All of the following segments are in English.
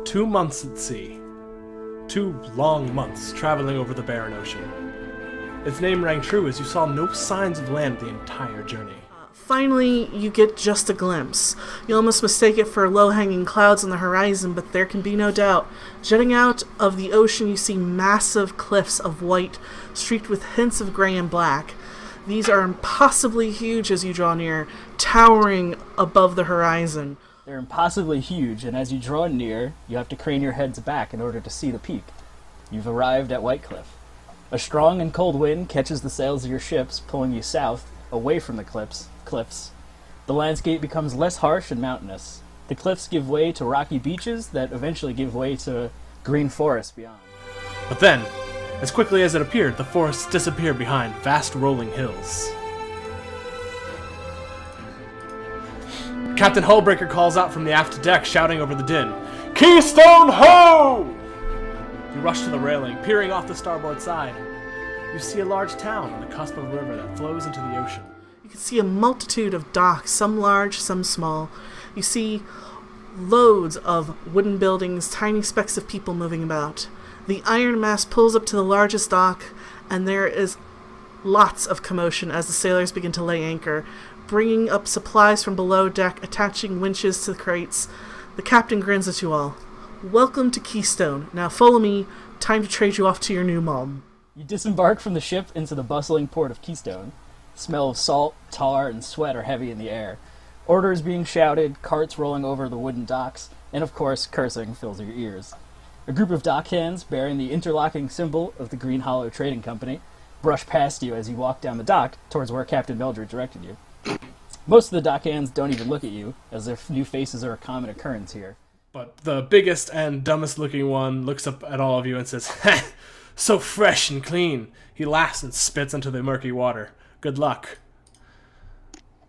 2 months at sea. 2 long months traveling over the barren ocean. Its name rang true as you saw no signs of land the entire journey. Finally, you get just a glimpse. You almost mistake it for low-hanging clouds on the horizon, but there can be no doubt. Jutting out of the ocean, you see massive cliffs of white, streaked with hints of gray and black. These are impossibly huge as you draw near, towering above the horizon. They're impossibly huge, and as you draw near, you have to crane your heads back in order to see the peak. You've arrived at Whitecliff. A strong and cold wind catches the sails of your ships, pulling you south, away from the cliffs. The landscape becomes less harsh and mountainous. The cliffs give way to rocky beaches that eventually give way to green forests beyond. But then, as quickly as it appeared, the forests disappeared behind vast rolling hills. Captain Hullbreaker calls out from the aft deck, shouting over the din, "Keystone ho!" You rush to the railing, peering off the starboard side. You see a large town on the cusp of a river that flows into the ocean. You can see a multitude of docks, some large, some small. You see loads of wooden buildings, tiny specks of people moving about. The iron mast pulls up to the largest dock, and there is lots of commotion as the sailors begin to lay anchor, bringing up supplies from below deck, attaching winches to the crates. The captain grins at you all. "Welcome to Keystone. Now follow me. Time to trade you off to your new mom." You disembark from the ship into the bustling port of Keystone. The smell of salt, tar, and sweat are heavy in the air. Orders being shouted, carts rolling over the wooden docks, and of course, cursing fills your ears. A group of dockhands, bearing the interlocking symbol of the Green Hollow Trading Company, brush past you as you walk down the dock towards where Captain Mildred directed you. Most of the dockhands don't even look at you, as if new faces are a common occurrence here. But the biggest and dumbest looking one looks up at all of you and says, "Heh, so fresh and clean." He laughs and spits into the murky water. "Good luck."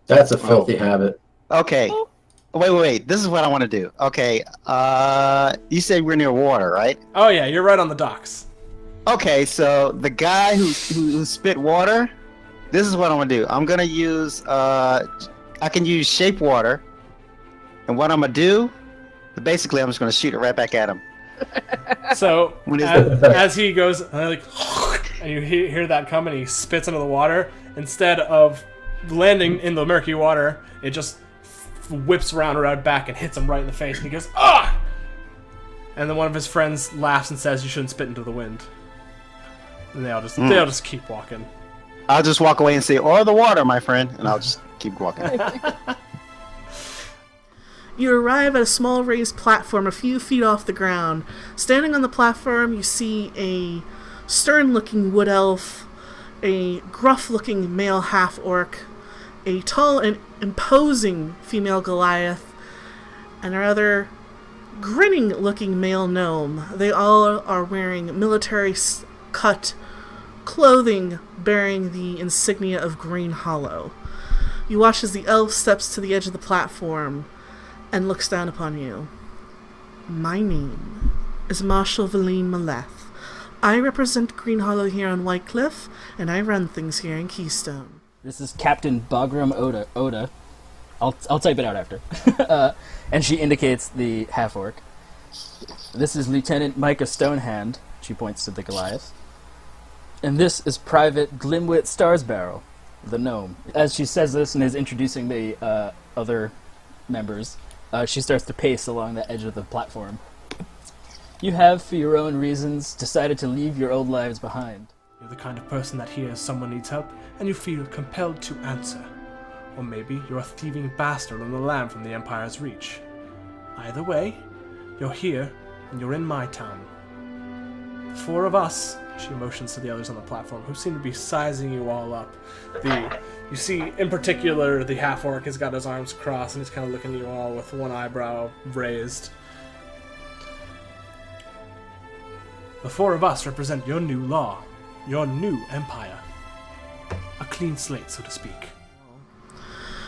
That's a filthy habit. Okay. Wait. This is what I want to do. Okay. You said we're near water, right? Oh yeah, you're right on the docks. Okay, so the guy who spit water, this is what I'm going to do. I'm going to use, I can use shape water. And what I'm going to do, basically I'm just going to shoot it right back at him. So, as he goes, and you hear that come, and he spits into the water. Instead of landing in the murky water, it just whips around back and hits him right in the face, and he goes, "Ah!" And then one of his friends laughs and says, "You shouldn't spit into the wind." And they'll just keep walking. I'll just walk away and say, "Or the water, my friend," and I'll just keep walking. You arrive at a small raised platform a few feet off the ground. Standing on the platform, you see a stern-looking wood elf, a gruff-looking male half-orc, a tall and imposing female Goliath, and a rather grinning-looking male gnome. They all are wearing military-cut clothing bearing the insignia of Green Hollow. You watch as the elf steps to the edge of the platform and looks down upon you. "My name is Marshal Valine Maleth. I represent Green Hollow here on Whitecliff, and I run things here in Keystone." This is Captain Bogrom Oda. I'll type it out after. And she indicates the half-orc. "This is Lieutenant Micah Stonehand," she points to the Goliath. "And this is Private Glimwit Starsbarrel, the gnome." As she says this and is introducing the other members, she starts to pace along the edge of the platform. "You have, for your own reasons, decided to leave your old lives behind. You're the kind of person that hears someone needs help, and you feel compelled to answer. Or maybe you're a thieving bastard on the lam from the Empire's reach. Either way, you're here, and you're in my town. The 4 of us," she motions to the others on the platform, who seem to be sizing you all up. You see, in particular, the half-orc has got his arms crossed, and he's kind of looking at you all with one eyebrow raised. "The 4 of us represent your new law, your new empire. A clean slate, so to speak."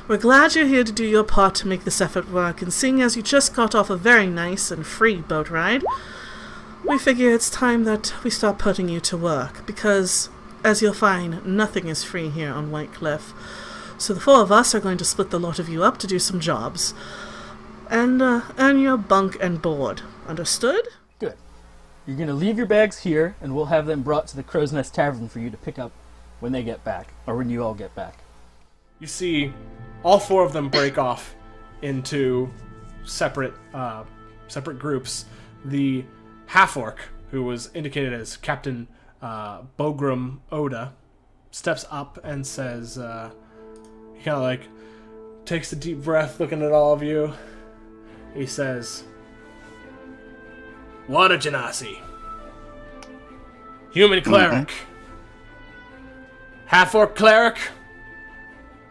We're glad you're here to do your part to make this effort work, and seeing as you just got off a very nice and free boat ride, we figure it's time that we start putting you to work, because, as you'll find, nothing is free here on Whitecliff. So the 4 of us are going to split the lot of you up to do some jobs, and earn your bunk and board. Understood? Good. You're going to leave your bags here, and we'll have them brought to the Crow's Nest Tavern for you to pick up when they get back, or when you all get back. You see all four of them break off into separate groups. The half-orc, who was indicated as Captain Bogrom Oda, steps up and says, he kind of like takes a deep breath looking at all of you. He says, "What a Genasi. Human cleric. Half-orc cleric."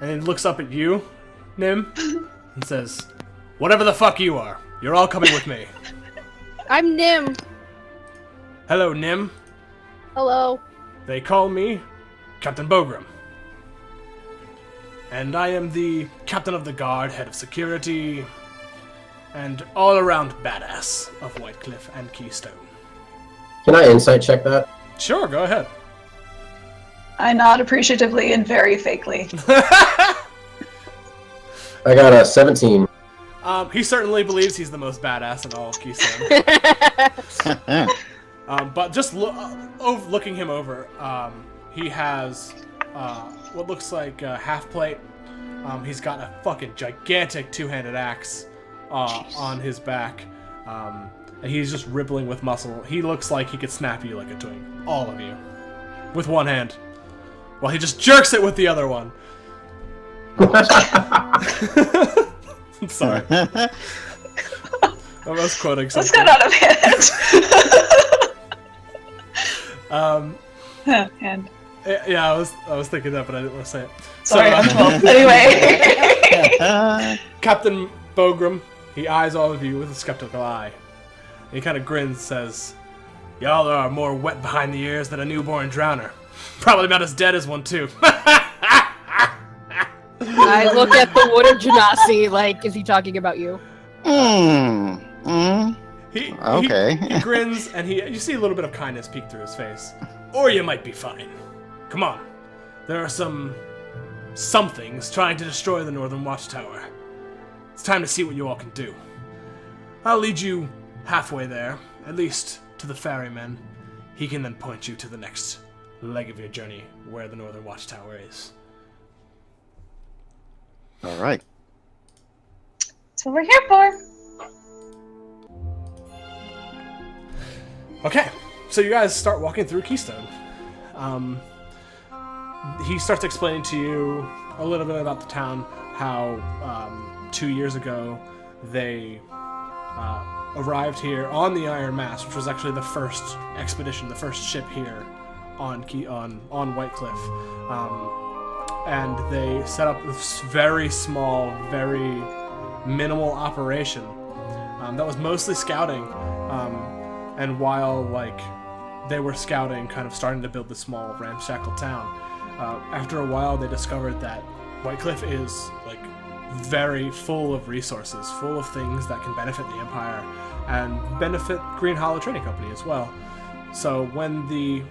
And he looks up at you, Nim, and says, "Whatever the fuck you are, you're all coming with me." I'm Nim. Hello, Nim. Hello. They call me Captain Bogrom. And I am the captain of the guard, head of security, and all-around badass of Whitecliff and Keystone. Can I insight check that? Sure, go ahead. I nod appreciatively and very fakely. I got a 17. He certainly believes he's the most badass in all of Keystone. But just looking him over, he has what looks like a half plate. He's got a fucking gigantic two-handed axe on his back. And he's just rippling with muscle. He looks like he could snap you like a twig. All of you. With one hand. While he just jerks it with the other one. Sorry. I was quoting something. Let's go out of hand. And Yeah, I was thinking that, but I didn't want to say it. sorry, I'm 12. Anyway. Captain Bogrom, he eyes all of you with a skeptical eye. He kind of grins and says, "Y'all are more wet behind the ears than a newborn drowner. Probably about as dead as one, too." I look at the wooden Genasi, like, is he talking about you? He Okay. grins, and you see a little bit of kindness peek through his face. "Or you might be fine. Come on. There are somethings trying to destroy the Northern Watchtower. It's time to see what you all can do. I'll lead you halfway there, at least to the ferryman. He can then point you to the next leg of your journey, where the Northern Watchtower is." All right. That's what we're here for. Okay, so you guys start walking through Keystone. He starts explaining to you a little bit about the town, how 2 years ago they arrived here on the Iron Mass, which was actually the first expedition, the first ship here on Whitecliff. And they set up this very small, very minimal operation that was mostly scouting. And while they were scouting, kind of starting to build this small ramshackle town, after a while they discovered that Whitecliff is very full of resources, full of things that can benefit the Empire and benefit Green Hollow Trading Company as well. So when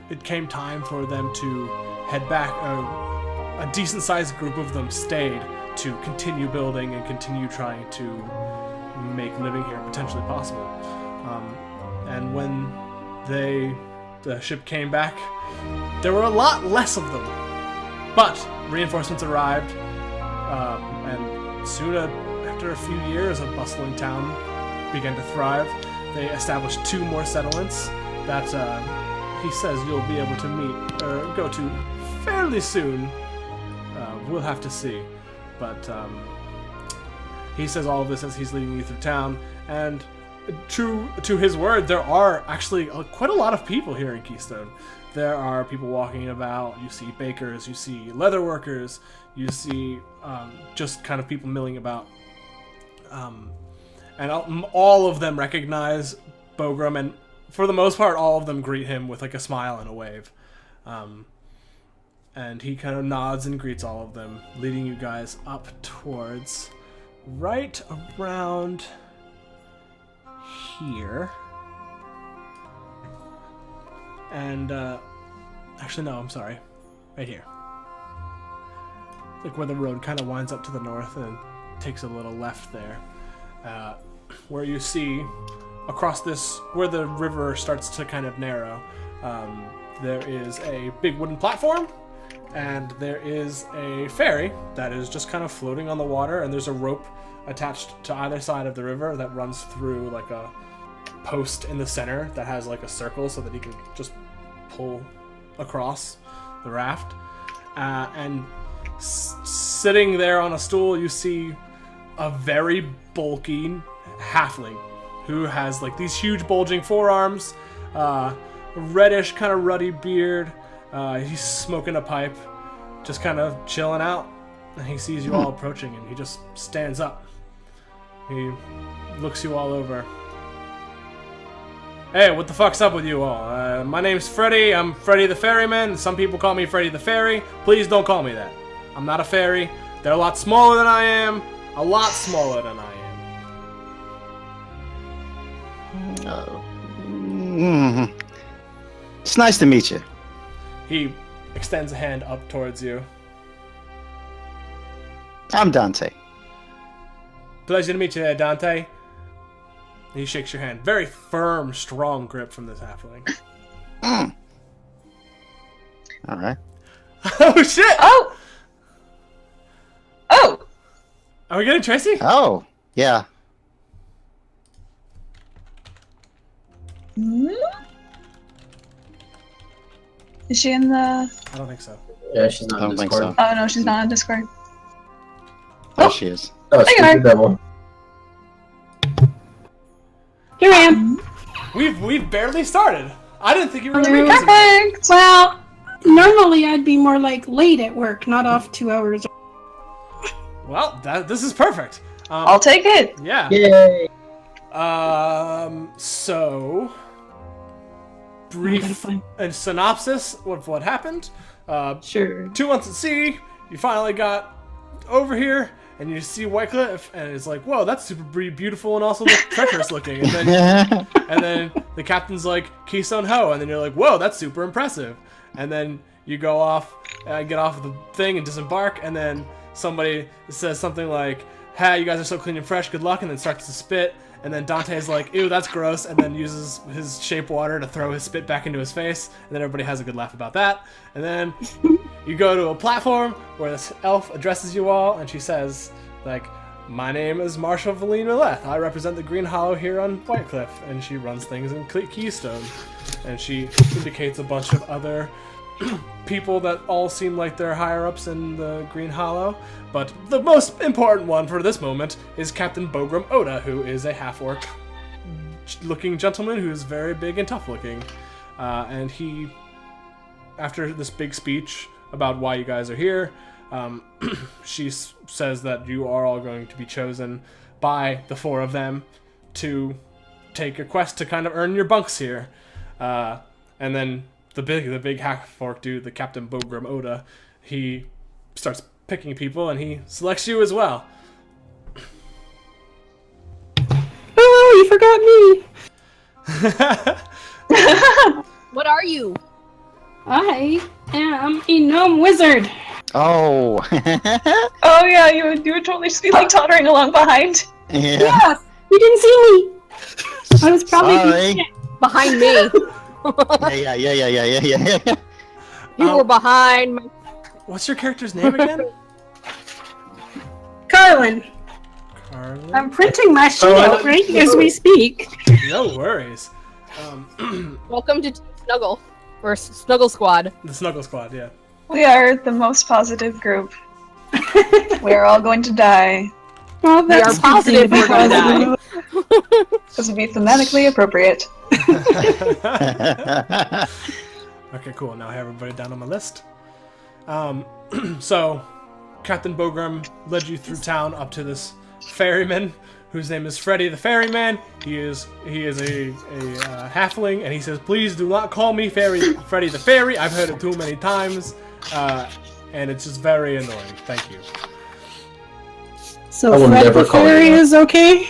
it came time for them to head back, a decent-sized group of them stayed to continue building and continue trying to make living here potentially possible. And when the ship came back, there were a lot less of them. But reinforcements arrived, and soon after a few years, a bustling town began to thrive. They established 2 more settlements that he says you'll be able to meet or go to fairly soon. We'll have to see. But he says all of this as he's leading you through town, and true to his word, there are actually quite a lot of people here in Keystone. There are people walking about, you see bakers, you see leather workers, you see just kind of people milling about. And all of them recognize Bogrom, and for the most part, all of them greet him with a smile and a wave. And he kind of nods and greets all of them, leading you guys up towards right around here. And, actually, no, I'm sorry. Right here. Where the road kind of winds up to the north and takes a little left there. Where you see across this, where the river starts to kind of narrow, there is a big wooden platform, and there is a ferry that is just kind of floating on the water, and there's a rope attached to either side of the river that runs through like a post in the center that has like a circle so that he can just pull across the raft. And sitting there on a stool, you see a very bulky halfling who has like these huge bulging forearms, reddish kind of ruddy beard. He's smoking a pipe, just kind of chilling out, and he sees you all approaching, and he just stands up. He looks you all over. Hey, what the fuck's up with you all? My name's Freddy. I'm Freddy the Ferryman. Some people call me Freddy the Fairy. Please don't call me that. I'm not a fairy. They're a lot smaller than I am. A lot smaller than I am. It's nice to meet you. He extends a hand up towards you. I'm Dante. Pleasure to meet you there, Dante. He shakes your hand. Very firm, strong grip from this halfling. All right. Oh, shit! Oh! Oh! Are we getting Tracy? Oh, yeah. Hmm? Is she in the... I don't think so. Yeah, she's not I in don't think Discord. so. Oh, no, she's not on Discord. There she is. Oh, There you are. Stupid Devil. Here I am. We've barely started. I didn't think you were going to be busy. Perfect! Well, normally I'd be more like late at work, not off 2 hours. Well, this is perfect. I'll take it. Yeah. Yay! So... Brief and synopsis of what happened. Sure. 2 months at sea, you finally got over here, and you see Whitecliff, and it's like, whoa, that's super beautiful and also treacherous looking. And then the captain's like, Keystone Ho, and then you're like, whoa, that's super impressive. And then you go off, get off of the thing and disembark, and then somebody says something like, hey, you guys are so clean and fresh, good luck, and then starts to spit. And then Dante's like, ew, that's gross, and then uses his shape water to throw his spit back into his face, and then everybody has a good laugh about that. And then you go to a platform where this elf addresses you all, and she says, like, my name is Marshall Valine Milleth. I represent the Green Hollow here on Whitecliff, and she runs things in Keystone. And she indicates a bunch of other people that all seem like they're higher-ups in the Green Hollow. But the most important one for this moment is Captain Bogrom Oda, who is a half-orc looking gentleman who's very big and tough looking. And he, after this big speech about why you guys are here, she says that you are all going to be chosen by the 4 of them to take a quest to kind of earn your bunks here. And then the big half-orc dude, the Captain Bogrom Oda, he starts picking people, and he selects you as well. Oh, you forgot me. What are you? I am a gnome wizard. Oh. Oh, yeah, you would totally just be like tottering along behind. Yeah. Yes, you didn't see me. I was probably Sorry. Behind me. Yeah. You were behind me. What's your character's name again? Carlin. Carlin? I'm printing my sheet out right as we speak. No worries. Welcome to Team Snuggle. Or Snuggle Squad. The Snuggle Squad, yeah. We are the most positive group. We are all going to die. Well, We are positive we're gonna die. This would be thematically appropriate. Okay, cool. Now I have everybody down on my list. So, Captain Bogrom led you through town up to this ferryman, whose name is Freddy the Ferryman. He is a halfling, and he says, "Please do not call me Freddy the Fairy. I've heard it too many times, and it's just very annoying. Thank you." So I will Fred never the call you Fairy that. is okay?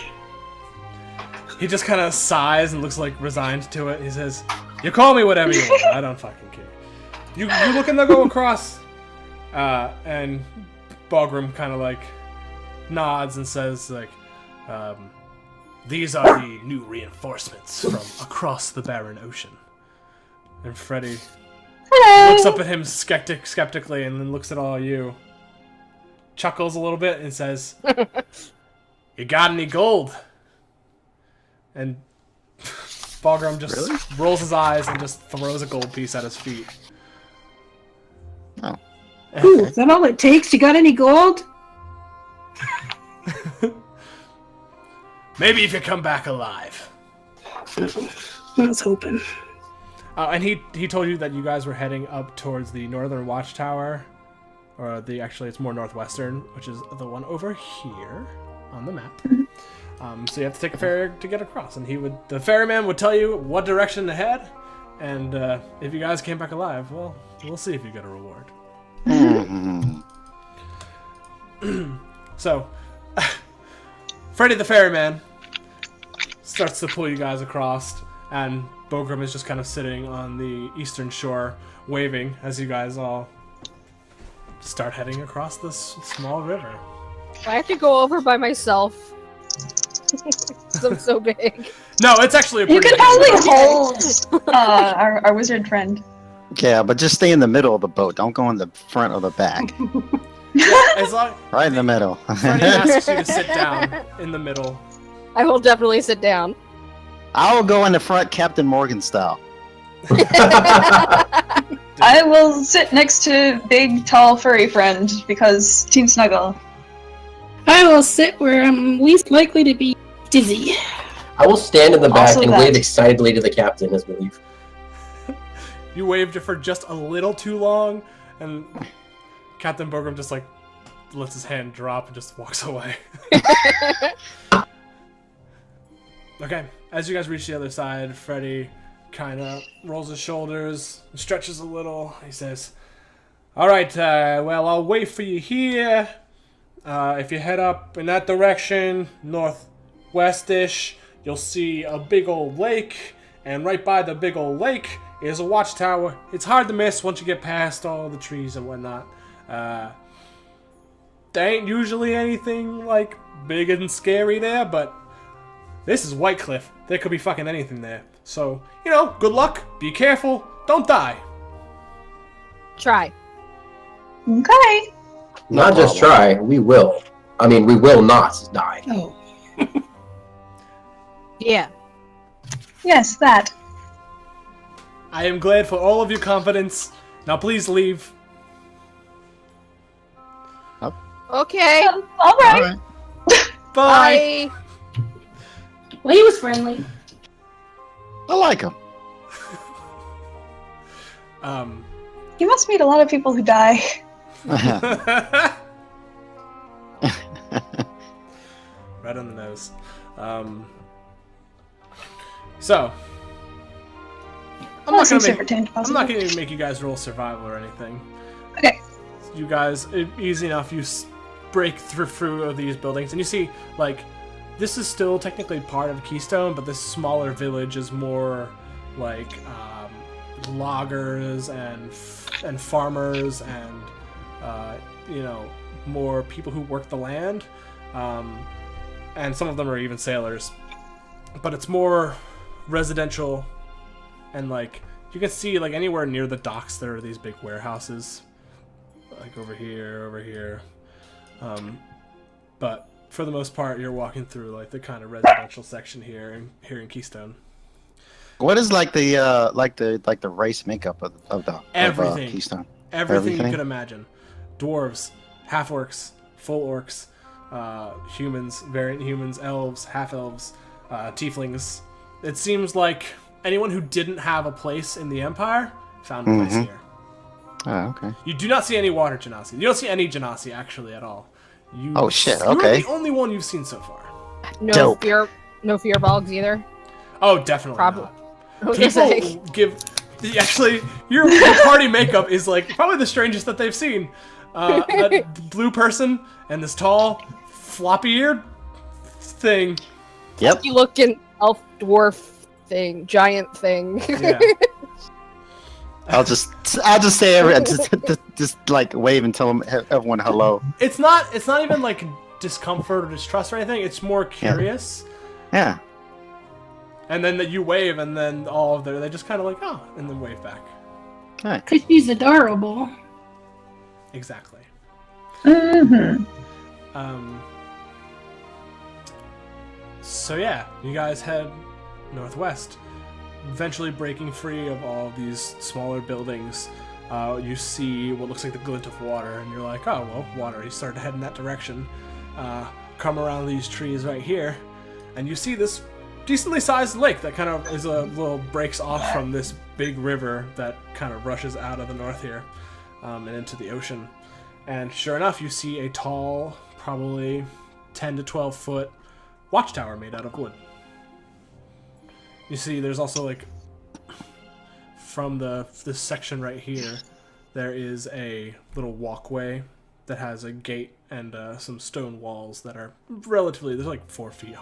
He just kind of sighs and looks like resigned to it. He says, "You call me whatever you want. I don't fucking care." You looking to go across, and Bogrom kind of like nods and says, like, These are the new reinforcements from across the barren ocean. And Freddy looks up at him skeptically and then looks at all of you, chuckles a little bit, and says, "You got any gold?" And Bogrom just rolls his eyes and just throws a gold piece at his feet. Oh. Ooh, is that all it takes? You got any gold? Maybe if you come back alive. I was hoping. And he told you that you guys were heading up towards the northern Watchtower, or it's more Northwestern, which is the one over here on the map. So you have to take a ferry to get across, and the ferryman would tell you what direction to head, and if you guys came back alive, well, we'll see if you get a reward. So, Freddy the ferryman starts to pull you guys across, and Bogrom is just kind of sitting on the eastern shore, waving as you guys all start heading across this small river. I have to go over by myself. 'Cause I'm so big. No, it's actually a You pretty can probably hold our wizard friend. Yeah, but just stay in the middle of the boat. Don't go in the front or the back. as long Right in the middle. Freddy asks you to sit down in the middle. I will definitely sit down. I will go in the front, Captain Morgan style. I will sit next to big, tall, furry friend because Team Snuggle. I will sit where I'm least likely to be dizzy. I will stand in the back Also and that. wave excitedly to the captain as we leave. You waved for just a little too long, and Captain Bogrom just lets his hand drop and just walks away. Okay, as you guys reach the other side, Freddy kind of rolls his shoulders, stretches a little. He says, "Alright, well, I'll wait for you here. If you head up in that direction, northwest-ish, you'll see a big old lake, and right by the big old lake is a watchtower. It's hard to miss once you get past all the trees and whatnot. There ain't usually anything, big and scary there, but this is Whitecliff. There could be fucking anything there. So, good luck, be careful, don't die." Try. Okay. Not just try, we will. I mean, we will not die. Oh. Yeah. Yes, that. I am glad for all of your confidence. Now please leave. Okay. All right. Bye. Bye. Well, he was friendly. I like him. You must meet a lot of people who die. Right on the nose. So, I'm not going to make you guys roll survival or anything. Okay. You guys, easy enough. You break through these buildings, and you see this is still technically part of Keystone, but this smaller village is more loggers and farmers and more people who work the land, and some of them are even sailors. But it's more residential, and you can see anywhere near the docks there are these big warehouses, over here. But for the most part, you're walking through the kind of residential section here in Keystone. What is the race makeup of Everything. Keystone? Everything you could imagine: dwarves, half orcs, full orcs, humans, variant humans, elves, half elves, tieflings. It seems like anyone who didn't have a place in the Empire found a place here. Oh, okay. You do not see any water Genasi. You don't see any Genasi actually at all. Oh shit! You're Okay. the only one you've seen so far. No Firbolgs either. Oh, definitely Probably. not. I was gonna say. People give. Actually, your party makeup is probably the strangest that they've seen. A blue person and this tall, floppy-eared thing. Yep. You looking elf dwarf thing, giant thing. Yeah. I'll just say just wave and tell everyone hello. It's not even discomfort or distrust or anything. It's more curious. Yeah. And then you wave, and then all of they just kind of like, oh, and then wave back. Okay. Because she's adorable. Exactly. Mm-hmm. So yeah, you guys head northwest, eventually breaking free of all these smaller buildings. You see what looks like the glint of water, and you're like, oh, well, water. You start to head in that direction. Come around these trees right here, and you see this decently sized lake that kind of is a little breaks off from this big river that kind of rushes out of the north here and into the ocean. And sure enough, you see a tall, probably 10 to 12 foot watchtower made out of wood. You see there's also like from this section right here, there is a little walkway that has a gate and some stone walls that are relatively, they're like 4 feet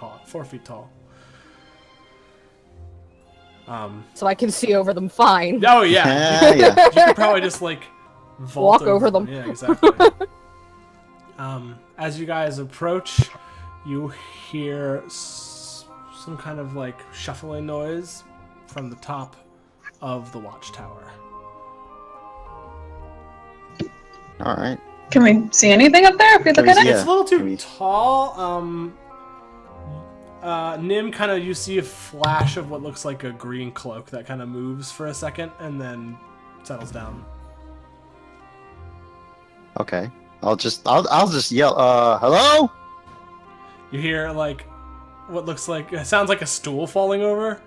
tall. So I can see over them fine. Oh yeah, you could probably just like vault Walk over them. Yeah, exactly. As you guys approach, you hear some kind of like shuffling noise from the top of the watchtower. All right. Can we see anything up there if we look at it? Yeah. It's a little too Maybe. tall. Nim, kind of, you see a flash of what looks like a green cloak that kind of moves for a second and then settles down. Okay. I'll just yell, hello? You hear like what looks like, it sounds like a stool falling over,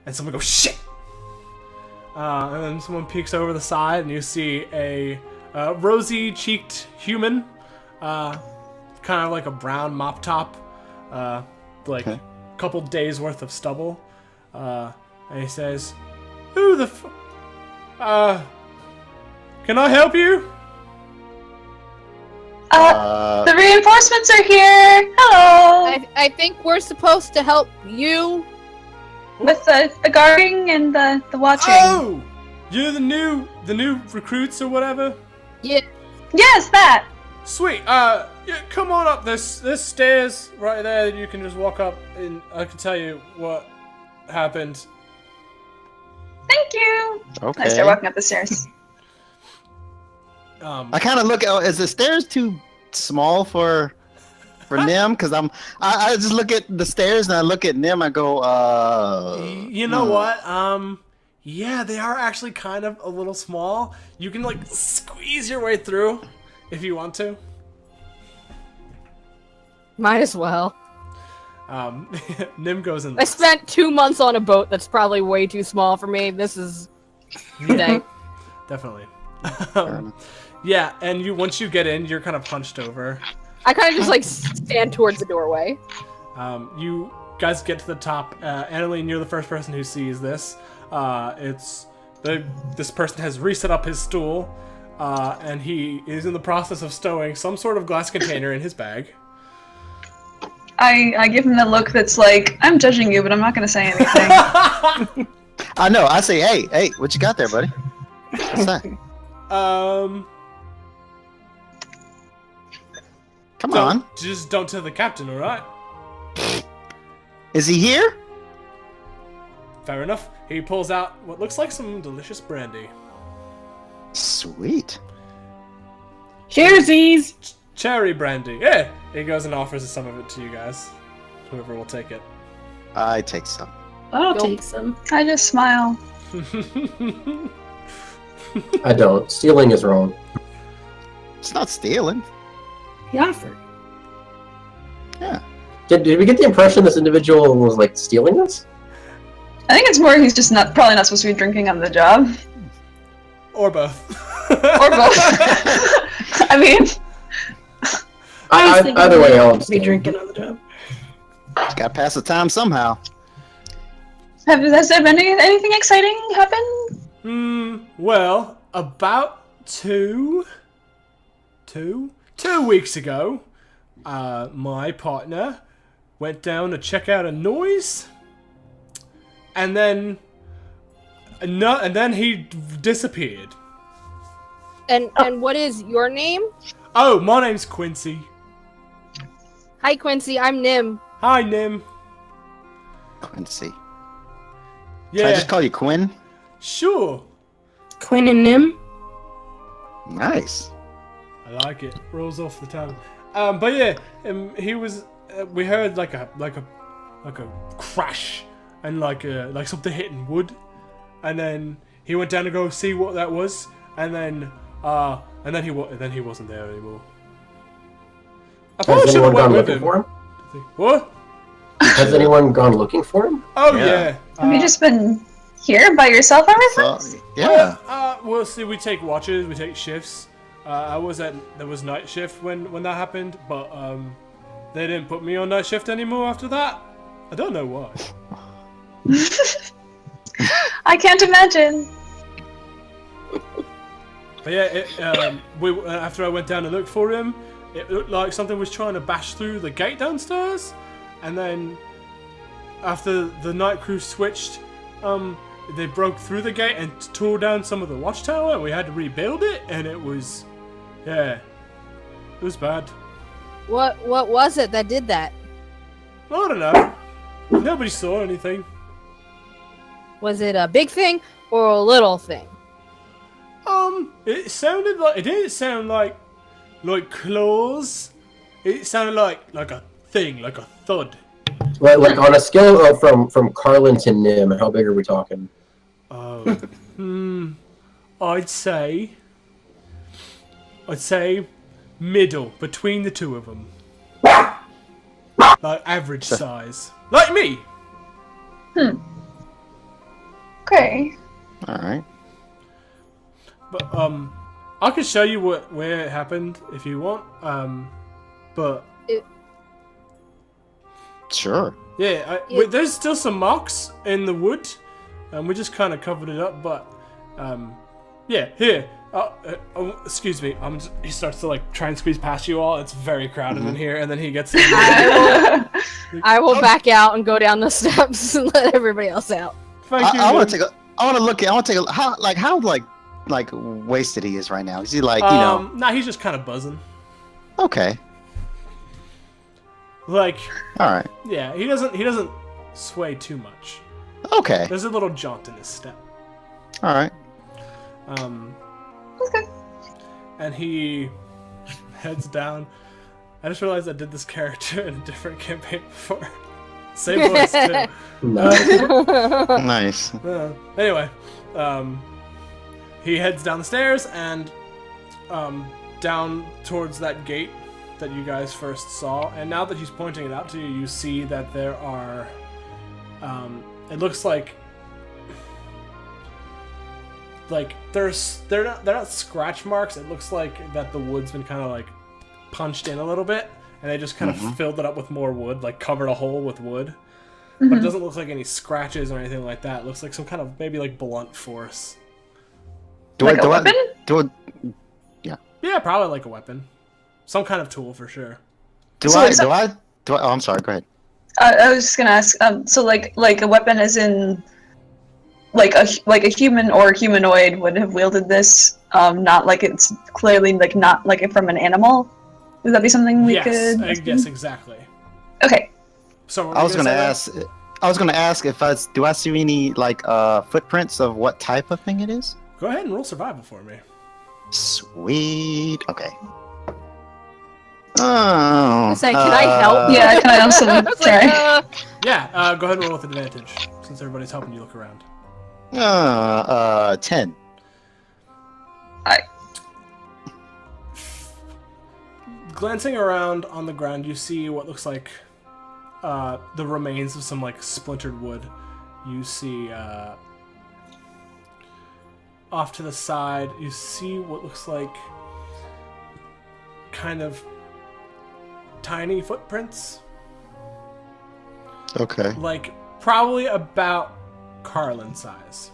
and someone goes, shit! And then someone peeks over the side and you see a rosy-cheeked human, kind of like a brown mop top, like a couple days worth of stubble, and he says, "Who the can I help you?" The reinforcements are here. Hello. I think we're supposed to help you. With the guarding and the watching. Oh, you're the new recruits or whatever. Yeah. Yes, that. Sweet. Yeah, come on up. There's stairs right there that you can just walk up, and I can tell you what happened. Thank you. Okay. I start walking up the stairs. I kind of look at, is the stairs too small for Nim? Because I just look at the stairs and I look at Nim. I go, You know what? Yeah, they are actually kind of a little small. You can like squeeze your way through if you want to. Might as well. Nim goes in. I spent 2 months on a boat that's probably way too small for me. This is today. Definitely. Yeah, and once you get in, you're kind of hunched over. I kind of just like stand towards the doorway. You guys get to the top. Annaline, you're the first person who sees this. This person has reset up his stool, and he is in the process of stowing some sort of glass container in his bag. I give him the look that's like, I'm judging you, but I'm not going to say anything. I know. I say, hey, what you got there, buddy? What's that? Come on. Just don't tell the captain, all right? Is he here? Fair enough. He pulls out what looks like some delicious brandy. Sweet. Cheersies! Cherry brandy. Yeah. He goes and offers some of it to you guys. Whoever will take it. I take some. I'll Nope. take some. I just smile. I don't. Stealing is wrong. It's not stealing. He offered. Yeah. Did we get the impression this individual was like stealing this? I think it's more he's just probably not supposed to be drinking on the job. Or both. Or both. I mean, I was thinking either way, we I'll should be abstain. drinking on the job. Gotta pass the time somehow. has there been anything exciting happen? Well, about two weeks ago, my partner went down to check out a noise, and then he disappeared. And what is your name? Oh, my name's Quincy. Hi, Quincy. I'm Nim. Hi, Nim. Quincy. Yeah. Can I just call you Quinn? Sure. Quinn and Nim. Nice. I like it. Rolls off the tongue. But yeah, he was. We heard like a crash and like something hitting wood, and then he went down to go see what that was, and then he wasn't there anymore. I probably Has should have anyone went gone with looking him. for him? What? Has anyone gone looking for him? Oh Yeah. yeah. Have you just been here by yourself ever So, since? yeah. Well, see, we take watches, we take shifts. There was night shift when that happened, but they didn't put me on night shift anymore after that. I don't know why. I can't imagine. But yeah, after I went down to look for him, it looked like something was trying to bash through the gate downstairs, and then after the night crew switched, they broke through the gate and tore down some of the watchtower, and we had to rebuild it, and it was bad. What was it that did that? I don't know. Nobody saw anything. Was it a big thing or a little thing? It sounded like, it didn't sound like claws. It sounded like a thing, like a thud. Like on a scale of from Carlin to Nim, how big are we talking? I'd say middle between the two of them. Like average size, like me. Okay. All right. But I could show you where it happened if you want. But Sure. yeah, there's still some marks in the wood, and we just kind of covered it up. But yeah, here. Excuse me. He starts to like try and squeeze past you all. It's very crowded in here, and then he gets. I will back out and go down the steps and let everybody else out. Thank you. I want to take a. I want to look at. I want to take a. How wasted he is right now? Is he like Nah, he's just kind of buzzing. Okay. Like. All right. Yeah, he doesn't sway too much. Okay. There's a little jaunt in his step. All right. Okay. And he heads down. I just realized I did this character in a different campaign before. Same voice too. Nice. Anyway, he heads down the stairs and down towards that gate that you guys first saw. And now that he's pointing it out to you, you see that there are. It looks like they're not scratch marks. It looks like that the wood's been kind of like punched in a little bit, and they just kind of filled it up with more wood, like covered a hole with wood. But it doesn't look like any scratches or anything like that. It looks like some kind of maybe like blunt force. Like a weapon? Yeah, probably like a weapon, some kind of tool for sure. Oh, I'm sorry. Go ahead. I was just gonna ask. So like a weapon, as in like a human or humanoid would have wielded this. Not like it's clearly like not like from an animal. Would that be something we could? Yes, exactly. Okay. So I was gonna ask if do I see any like footprints of what type of thing it is? Go ahead and roll survival for me. Sweet. Okay. Oh. Can I help? Yeah, can I also I was try? like, Yeah, go ahead and roll with advantage since everybody's helping you look around. 10. Glancing around on the ground, you see what looks like the remains of some like splintered wood. You see off to the side, you see what looks like kind of tiny footprints. Okay. Like probably about Carlin size.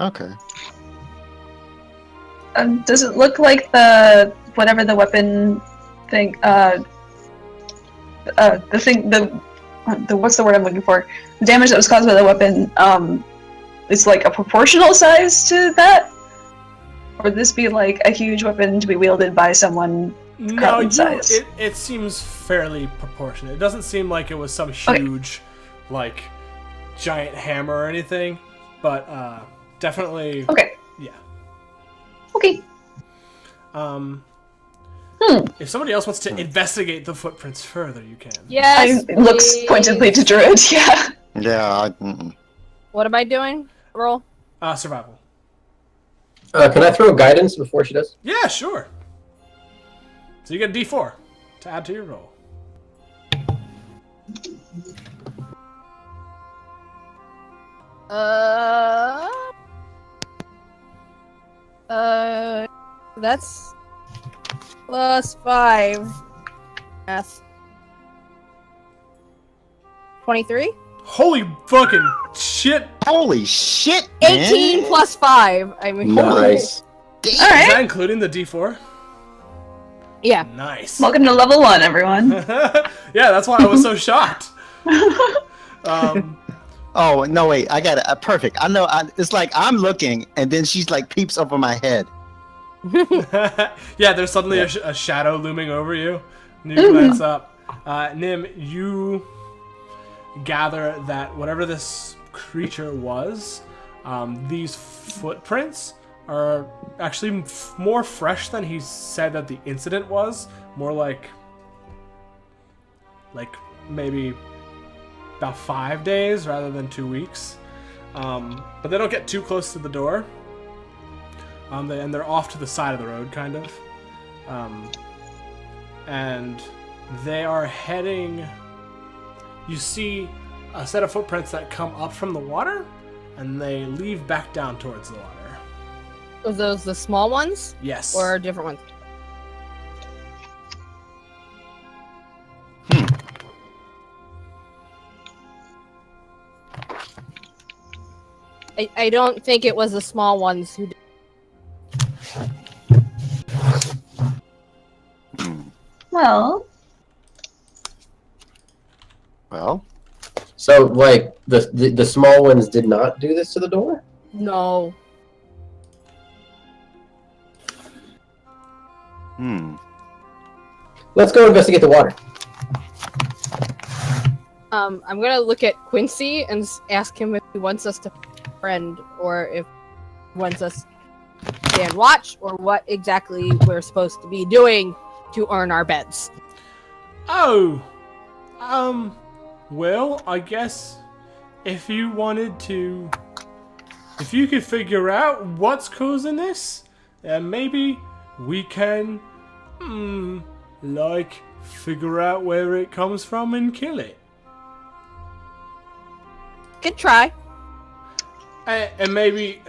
Okay. Does it look like the whatever the weapon thing? The what's the word I'm looking for? The damage that was caused by the weapon. Is like a proportional size to that, or would this be like a huge weapon to be wielded by someone Carlin size? It seems fairly proportionate. It doesn't seem like it was some huge like giant hammer or anything, but definitely. Okay. Yeah. Okay. If somebody else wants to investigate the footprints further, you can. Yes. Looks please. pointedly to Druid. Yeah. Yeah. What am I doing? Roll. Survival. Can I throw guidance before she does? Yeah, sure. So you get a D4 to add to your roll. That's +5. Math. 23? Holy fucking shit! Holy shit, man. 18 +5. I mean, Nice. All Is right. that including the D4? Yeah. Nice. Welcome to level 1, everyone. Yeah, that's why I was so shocked. Oh, no, wait. I got it. Perfect. I know. It's like I'm looking, and then she's like peeps over my head. Yeah, there's suddenly a shadow looming over you. And you glance up. Nim, you gather that whatever this creature was, these footprints are actually more fresh than he said that the incident was. More like maybe about 5 days rather than 2 weeks. But they don't get too close to the door. And they're off to the side of the road, kind of. And they are heading... You see a set of footprints that come up from the water, and they leave back down towards the water. Are those the small ones? Yes. Or different ones? I don't think it was the small ones who did. Well, So, like, the small ones did not do this to the door? No. Let's go investigate the water. I'm gonna look at Quincy and ask him if he wants us to friend or if he wants us to stand watch or what exactly we're supposed to be doing to earn our beds. Oh! Well, I guess if you wanted to... If you could figure out what's causing this, then maybe we can, figure out where it comes from and kill it. Good try. And maybe,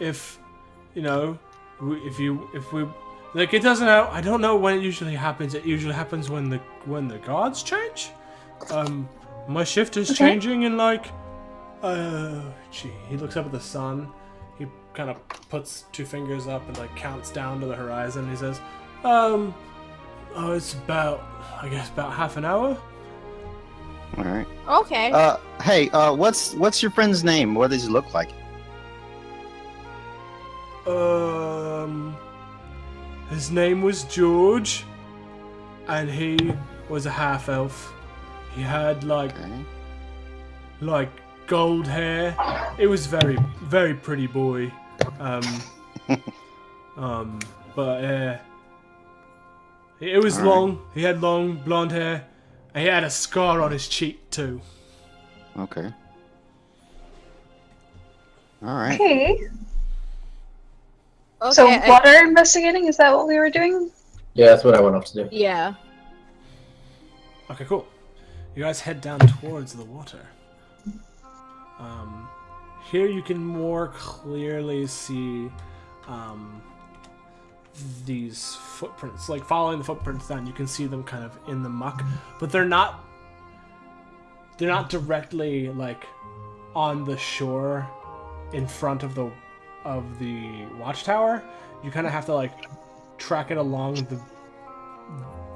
if, you know, if we... Like, it doesn't know... I don't know when it usually happens. It usually happens when the guards change. My shift is changing in, like... He looks up at the sun. He kind of puts 2 fingers up and, like, counts down to the horizon. He says, it's about... I guess about half an hour. All right. Okay. Hey, what's your friend's name? What does he look like? His name was George, and he was a half-elf. He had, like gold hair. It was very, very pretty boy. But it was long. He had long blonde hair, and he had a scar on his cheek too. Okay. All right. okay. Okay. So water investigating, is that what we were doing? Yeah, that's what I went off to do. Yeah. Okay, cool. You guys head down towards the water. Here you can more clearly see these footprints. Like, following the footprints down, you can see them kind of in the muck, but they're not directly, like, on the shore in front of the Watchtower. You kind of have to, like, track it along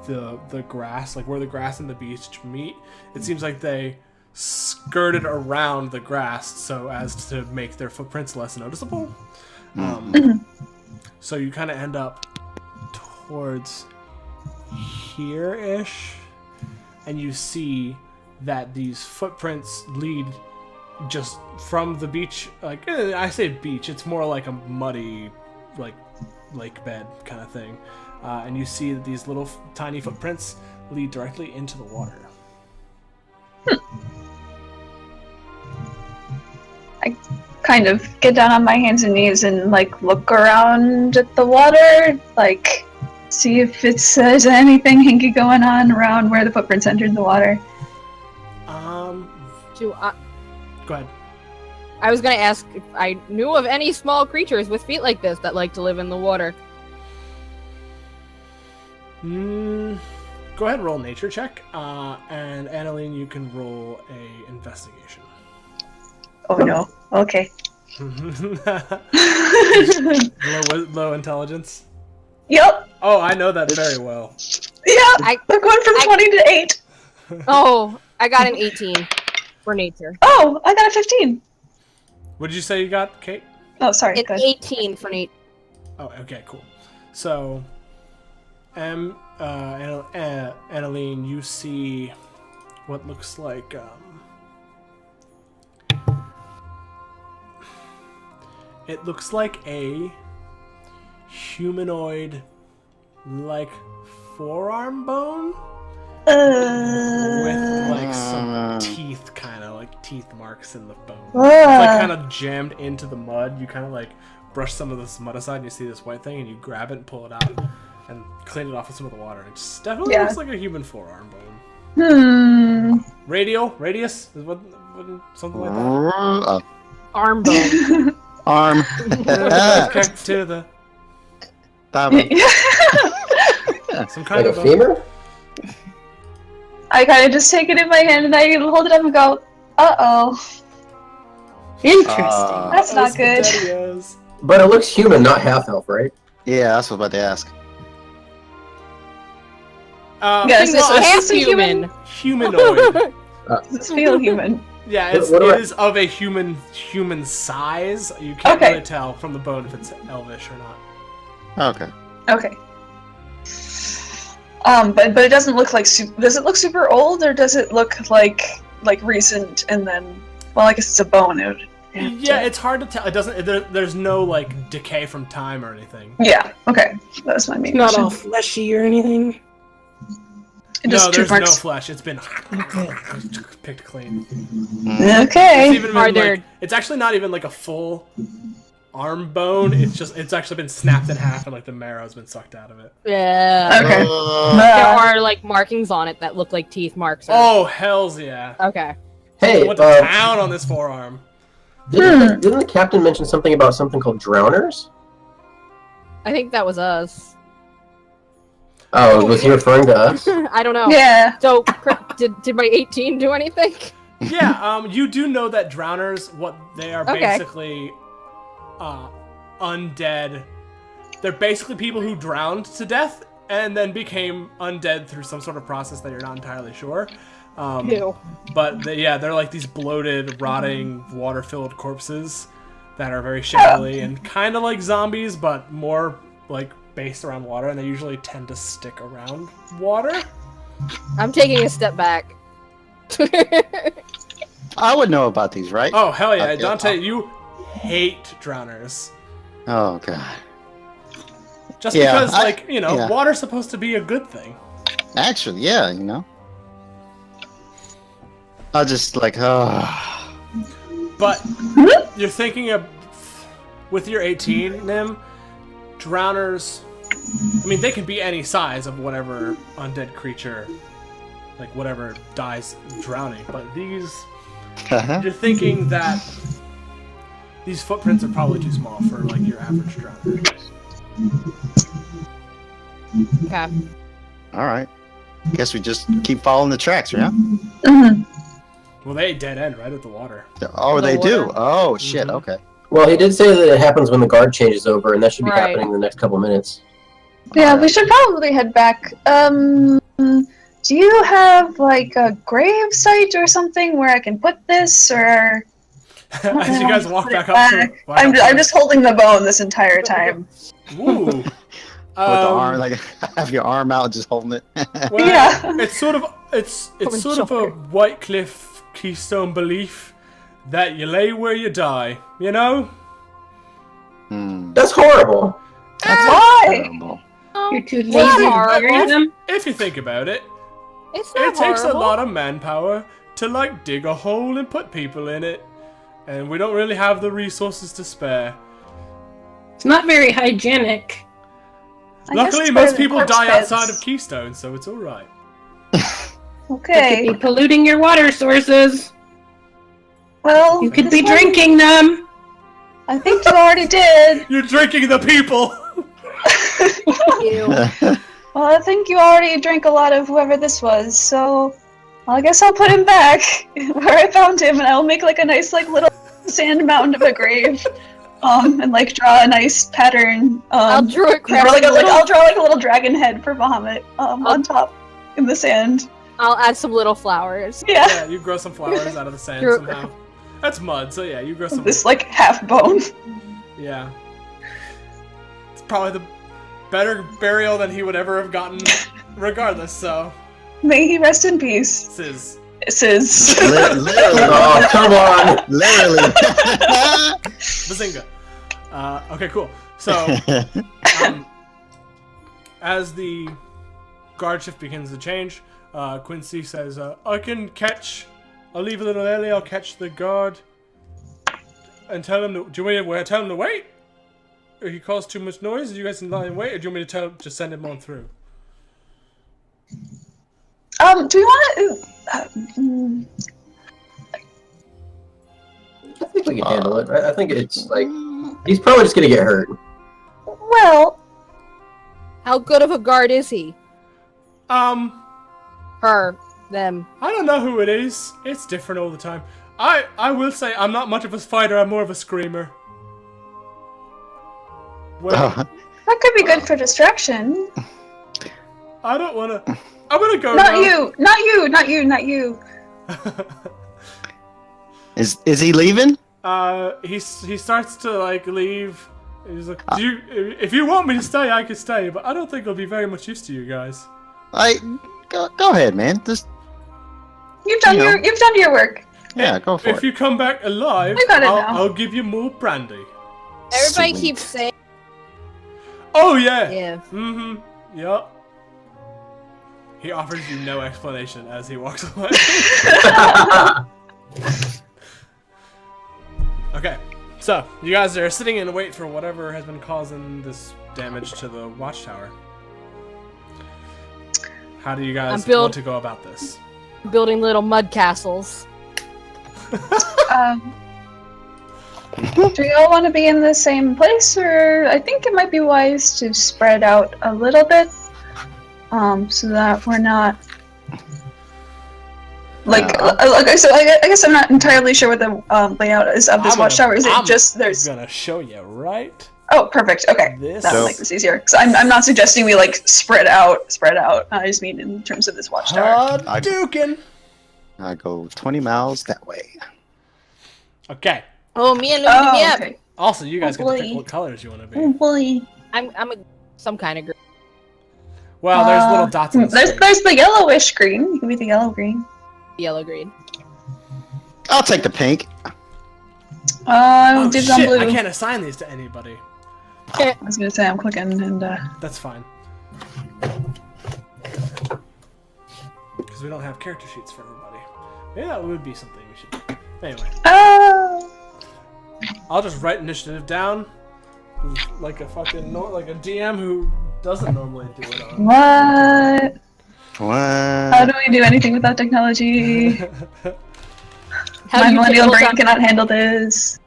the grass, like where the grass and the beach meet. It seems like they skirted around the grass so as to make their footprints less noticeable. So you kind of end up towards here-ish, and you see that these footprints lead just from the beach. Like, I say beach, it's more like a muddy, like, lake bed kind of thing. And you see that these little tiny footprints lead directly into the water. I kind of get down on my hands and knees and like look around at the water, like see if there's anything hinky going on around where the footprints entered the water. Go ahead. I was gonna ask if I knew of any small creatures with feet like this that like to live in the water. Go ahead and roll a nature check, and Annaline, you can roll a investigation. Oh no. Okay. Low intelligence? Yep. Oh, I know that very well. Yeah. We're going from 20 to 8. Oh, I got an 18 for nature. Oh, I got a 15. What did you say you got, Cate? Oh, sorry. It's Good. 18 for nature. Oh, okay, cool. So, Annaline, you see what looks like, it looks like a humanoid, like, forearm bone with, like, some teeth, kind of, like, teeth marks in the bone. It's, like, kind of jammed into the mud. You kind of, like, brush some of this mud aside, and you see this white thing, and you grab it and pull it out, and clean it off with some of the water. It just definitely looks like a human forearm bone. Radius? Is what something like that? Arm bone. Arm. Connect to the... Some kind Like of a femur? I kind of just take it in my hand and I hold it up and go, uh-oh. Interesting. That's not good. Spaghettios. But it looks human, not half-elf, right? Yeah, that's what I was about to ask. Yes, Well, this half is a human. Humanoid. Does this feel human? Yeah, it is of a human size. You can't really tell from the bone if it's elvish or not. Okay. Okay. But it doesn't look like does it look super old, or does it look like recent and then, well, I guess it's a bone. Yeah, it's hard to tell. It doesn't. There's no like decay from time or anything. Yeah. Okay. That was my main Not question. all fleshy or anything. No, there's no flesh. It's been picked clean. Okay. It's even been, like, it's actually not even like a full arm bone. It's actually been snapped in half and like the marrow's been sucked out of it. Yeah. Okay. There are like markings on it that look like teeth marks. Oh, hells yeah. Okay. Hey, Went to town on this forearm. Didn't the captain mention something about something called drowners? I think that was us. Oh, was he referring to us? I don't know. Yeah. So, did my 18 do anything? Yeah, you do know that drowners, what they are basically undead. They're basically people who drowned to death and then became undead through some sort of process that you're not entirely sure. Ew. But they're like these bloated, rotting, water-filled corpses that are very shadowy and kind of like zombies, but more like based around water, and they usually tend to stick around water. I'm taking a step back. I would know about these, right? Oh, hell yeah. Okay. Dante, you hate drowners. Oh, God. Just because, water's supposed to be a good thing. Actually, yeah, you know. I just, like, But you're thinking of, with your 18, Nim, drowners, I mean, they can be any size of whatever undead creature, like whatever dies drowning, but these, you're thinking that these footprints are probably too small for, like, your average drowner. Okay. Alright. Guess we just keep following the tracks, yeah? Mm-hmm. Well, they dead end right at the water. Oh, they do? Oh, shit, okay. Well, he did say that it happens when the guard changes over, and that should be happening in the next couple minutes. Yeah, we should probably head back. Do you have like a grave site or something where I can put this, or? As you guys walk back up, I'm just holding the bone this entire time. Ooh. With the arm, like have your arm out, just holding it. Well, Yeah. it's sort of a Whitecliff keystone belief that you lay where you die. You know. That's horrible. Why? Terrible. You're too It's lazy to horrible. bury them. If you think about it, It's not it takes a horrible. lot of manpower to like dig a hole and put people in it, and we don't really have the resources to spare. It's not very hygienic. I guess Luckily, it's most better than people corpse die pits. outside of Keystone, so it's all right. You Okay. could be polluting your water sources. Well, You could this be one- drinking them. I think you already did. You're drinking the people. Ew. Well, I think you already drank a lot of whoever this was, so I guess I'll put him back where I found him, and I'll make like a nice like little sand mound of a grave, and like draw a nice pattern. I'll draw it. I'll draw like a little dragon head for Bahamut on top in the sand. I'll add some little flowers. Yeah, Yeah, you grow some flowers out of the sand True. somehow. That's mud, so yeah, you grow some. this like half bone. Yeah. It's probably the better burial than he would ever have gotten, regardless. So, May he rest in peace. this is Literally. Oh, come on. Literally. Bazinga. Okay, cool. So, as the guard shift begins to change, Quincy says, I can catch. I'll leave a little early. I'll catch the guard and tell him. Do you want me to tell him to wait? Or he caused too much noise? You guys can lie and wait, or do you want me to tell him just send him on through? Do we want to? I think we can handle it. I think it's like he's probably just gonna get hurt. Well, How good of a guard is he? I Her. Them. don't know who it is. It's different all the time. I will say I'm not much of a fighter. I'm more of a screamer. Well, that could be good for distraction. I don't want to. I'm gonna go. Not now. you, not you, not you, not you. Is he leaving? He starts to like leave. He's like, if you want me to stay, I can stay, but I don't think it'll be very much use to you guys. Go ahead, man. Just You've done your work. yeah, go for If it. you come back alive, I got it now. I'll give you more brandy. Everybody Sweet. keeps saying. Oh yeah. Yeah. Mm-hmm. Yup. He offers you no explanation as he walks away. Okay, so you guys are sitting in wait for whatever has been causing this damage to the Watchtower. How do you guys want to go about this? Building little mud castles. Do you all want to be in the same place, or I think it might be wise to spread out a little bit, so that we're not like. Okay, so I guess I'm not entirely sure what the layout is of this watchtower. Is it just there's? I'm gonna show you right. Oh, perfect. Okay, that'll make this easier. Because I'm not suggesting we like spread out. I just mean in terms of this watchtower. Hadouken! I go 20 miles that way. Okay. Oh, me and Luke, Oh, yeah. okay. Also, you guys Oh, get to pick boy. what colors you want to be. Oh boy. I'm some kind of green. Well, there's little dots in the screen. There's the yellowish green. You can be the yellow green. Yellow green. I'll take the pink. Oh Dibs shit, on blue. I can't assign these to anybody. I was gonna say I'm clicking and That's fine. Because we don't have character sheets for everybody. Maybe that would be something we should do. Anyway, I'll just write initiative down like a fucking like a DM who doesn't normally do it on. what? What? How do we do anything without technology? How My do you millennial brain table cannot handle this.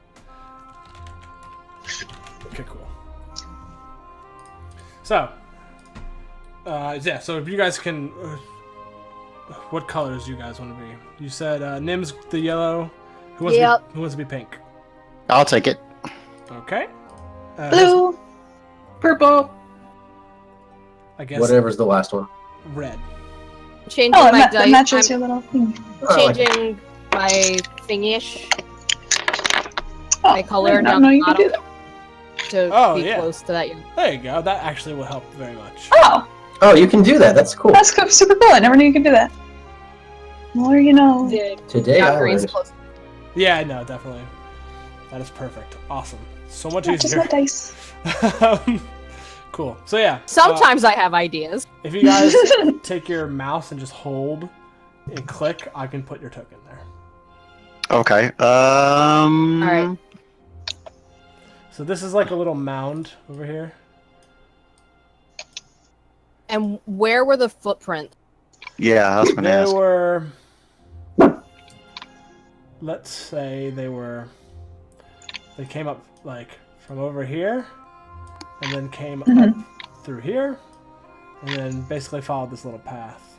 Okay, cool. So, yeah. So if you guys can, what colors you guys want to be? You said Nim's the yellow. Who wants to be pink? I'll take it. Okay. Blue. Purple. I guess Whatever's the last one. red. Changing Oh, my it dice. matches I'm your little thing. changing my thingish. Oh, My color I did not down know the you could do bottom. that. to Oh, be yeah. close to that. There you go. That actually will help very much. Oh, Oh, you can do that. That's cool. that's super cool. I never knew you could do that. More you know. Today I Boundaries learned. close. Yeah, no, definitely. That is perfect. Awesome. So much Not just easier. my dice. Cool. So yeah. Sometimes I have ideas. If you guys take your mouse and just hold and click, I can put your token there. Okay. All right. So this is like a little mound over here. And where were the footprints? Yeah, I was gonna They ask. were. Let's say they were. They came up like from over here, and then came up through here, and then basically followed this little path.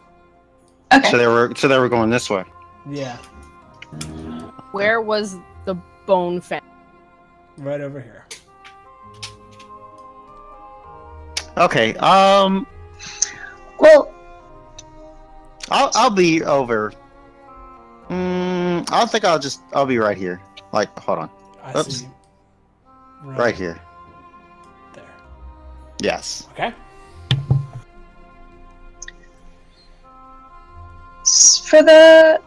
Okay. So they were going this way. Yeah, Where was the bone found? right over here. Okay. Well, I'll be over. I think I'll be right here. Like, hold on. I Oops. see. Right here. There. Yes. Okay. for the,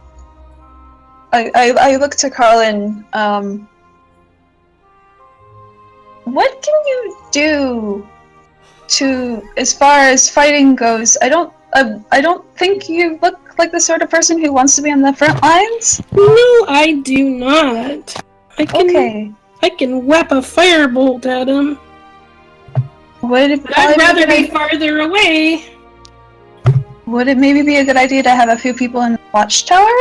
I look to Carlin. What can you do to, as far as fighting goes? I don't think you look like the sort of person who wants to be on the front lines. No, I do not. Okay. I can whip a firebolt at him. Would it But I'd probably rather be farther away. Would it maybe be a good idea to have a few people in the Watchtower?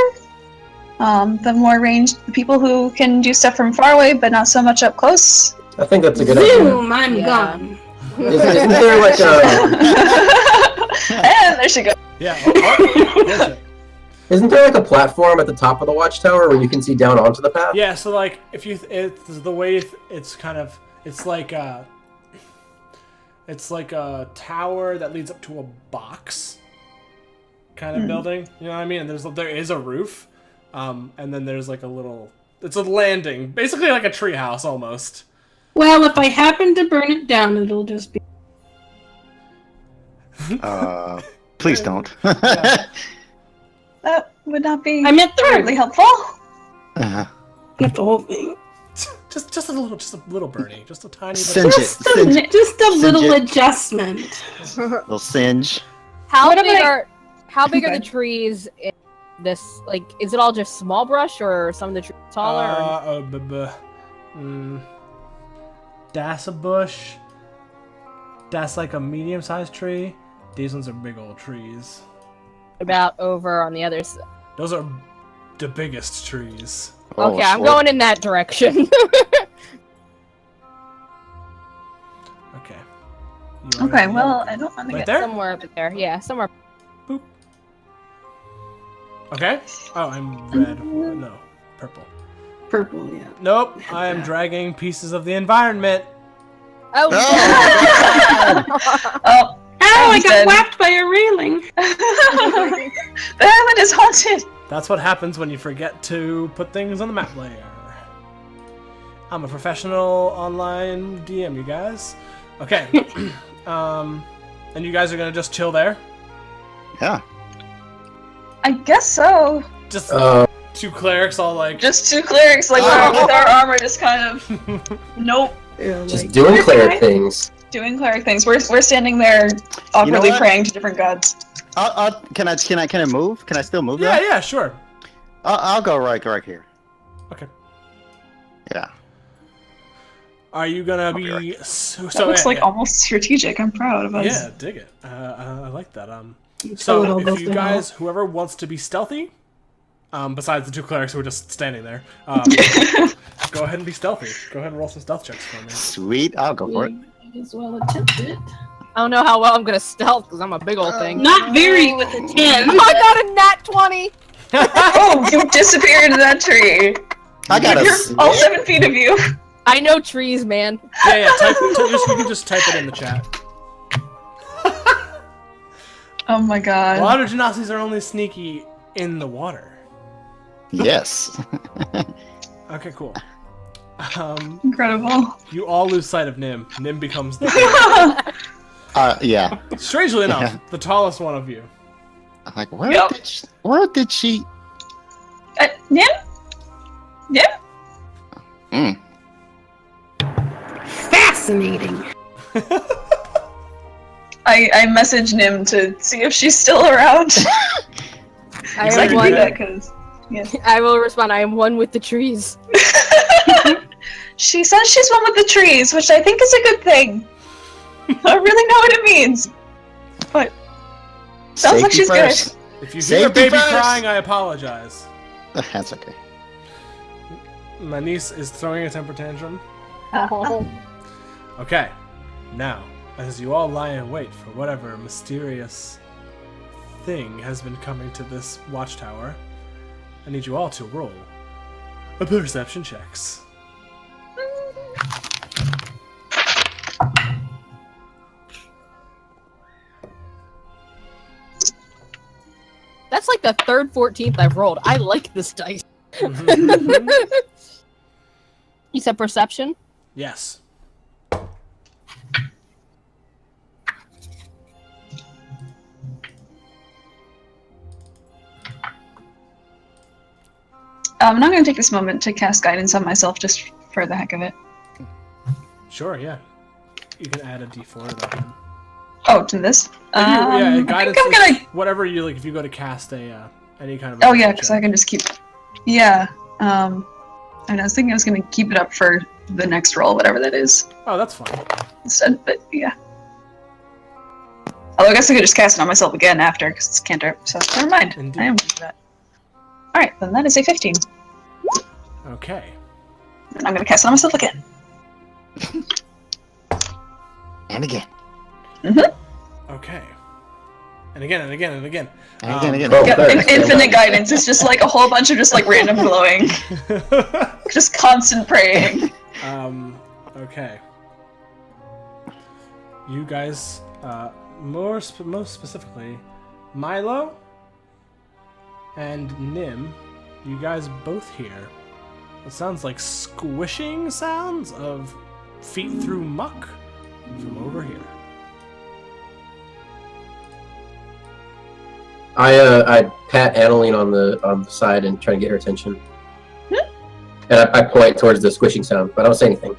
The more ranged people who can do stuff from far away, but not so much up close. I think that's a good idea. Zoom, I'm Yeah. gone. Isn't there like a And there she goes. Yeah. Oh, there's it. isn't there like a platform at the top of the Watchtower where you can see down onto the path? Yeah. So like, if you, it's the way it's kind of, it's like a tower that leads up to a box kind of building. You know what I mean? And there is a roof, and then there's like a little. It's a landing, basically like a treehouse almost. Well, if I happen to burn it down, it'll just be... Please don't. Yeah. That would not be I meant the terribly roof, helpful. not the whole thing. Just a little Bernie, just a tiny Singe little. it. Just Singe a, just a little it. adjustment. Little singe. How What big about- how big are Okay. the trees in this? Like, is it all just small brush, or some of the trees taller? That's a bush. That's like a medium-sized tree. These ones are big old trees. About over on the other side. Those are the biggest trees. Oh, Okay, I'm short. going in that direction. Okay. Okay, well, I don't want to Right get... there? Somewhere up there. Yeah, somewhere. Boop. Okay. Oh, I'm red. No, purple. Purple, yeah. Nope. I am dragging pieces of the environment. Oh, Oh, Ow, I got dead. whacked by a railing. the island is haunted! That's what happens when you forget to put things on the map layer. I'm a professional online DM, you guys. Okay. And you guys are gonna just chill there? Yeah. I guess so. Just Uh, two clerics all like... Just two clerics, like, with our armor just kind of... Nope. just doing cleric things. Doing cleric things. We're standing there awkwardly what? praying to different gods. Can I move? Can I still move? Yeah, now? yeah, sure. I'll go right here. Okay. Yeah. Are you gonna be... be So That looks yeah, like yeah. almost strategic. I'm proud of us. Yeah, dig it. I like that. So it So all if goes you to guys, whoever wants to be stealthy, besides the two clerics who are just standing there, go ahead and be stealthy. Go ahead and roll some stealth checks for me. Sweet. I'll go for it. Might as well attempt it. I don't know how well I'm gonna stealth because I'm a big old thing. Not very with a 10. I got a nat 20. Oh, you disappeared into that tree. I got You're a. all 7 feet of you. I know trees, man. Yeah, you can just type it in the chat. Oh my god. A lot of Genasis are only sneaky in the water. Yes. Okay, cool. Incredible. You all lose sight of Nim. Nim becomes the Yeah. strangely enough, the tallest one of you. I'm like, where Yep. did she? Yeah? Yeah? Mm. Fascinating. I message Nim to see if she's still around. I So I am can one. do that because I will respond. I am one with the trees. she says she's one with the trees, which I think is a good thing. I don't really know what it means, but sounds like Safety she's first. If you hear a Safety baby first. crying, I apologize. That's okay. My niece is throwing a temper tantrum. Oh. Okay, now, as you all lie in wait for whatever mysterious thing has been coming to this watchtower, I need you all to roll a perception checks. That's like the third 14th I've rolled. I like this dice. You said perception? Yes. I'm not going to take this moment to cast guidance on myself just for the heck of it. Sure, yeah. You can add a d4 to that one. Oh, to this? Yeah, I guidance think I'm is gonna. whatever you like. If you go to cast a any kind of. Oh yeah, because I can just keep. Yeah. And I was thinking I was gonna keep it up for the next roll, whatever that is, Oh, that's fine. instead. But yeah. Although I guess I could just cast it on myself again after, because it's cantrip. So never mind. Indeed. I am gonna do that. All right, then that is a 15. Okay. And I'm gonna cast it on myself again. And again. Okay. And again and again and again. And again, again. Oh, Yeah, thanks. infinite guidance. It's just like a whole bunch of just like random glowing, just constant praying. Okay. You guys, most specifically, Milo and Nim, you guys both hear what sounds like squishing sounds of feet through muck from over here. I pat Annaline on the side and try to get her attention. And I point towards the squishing sound, but I don't say anything.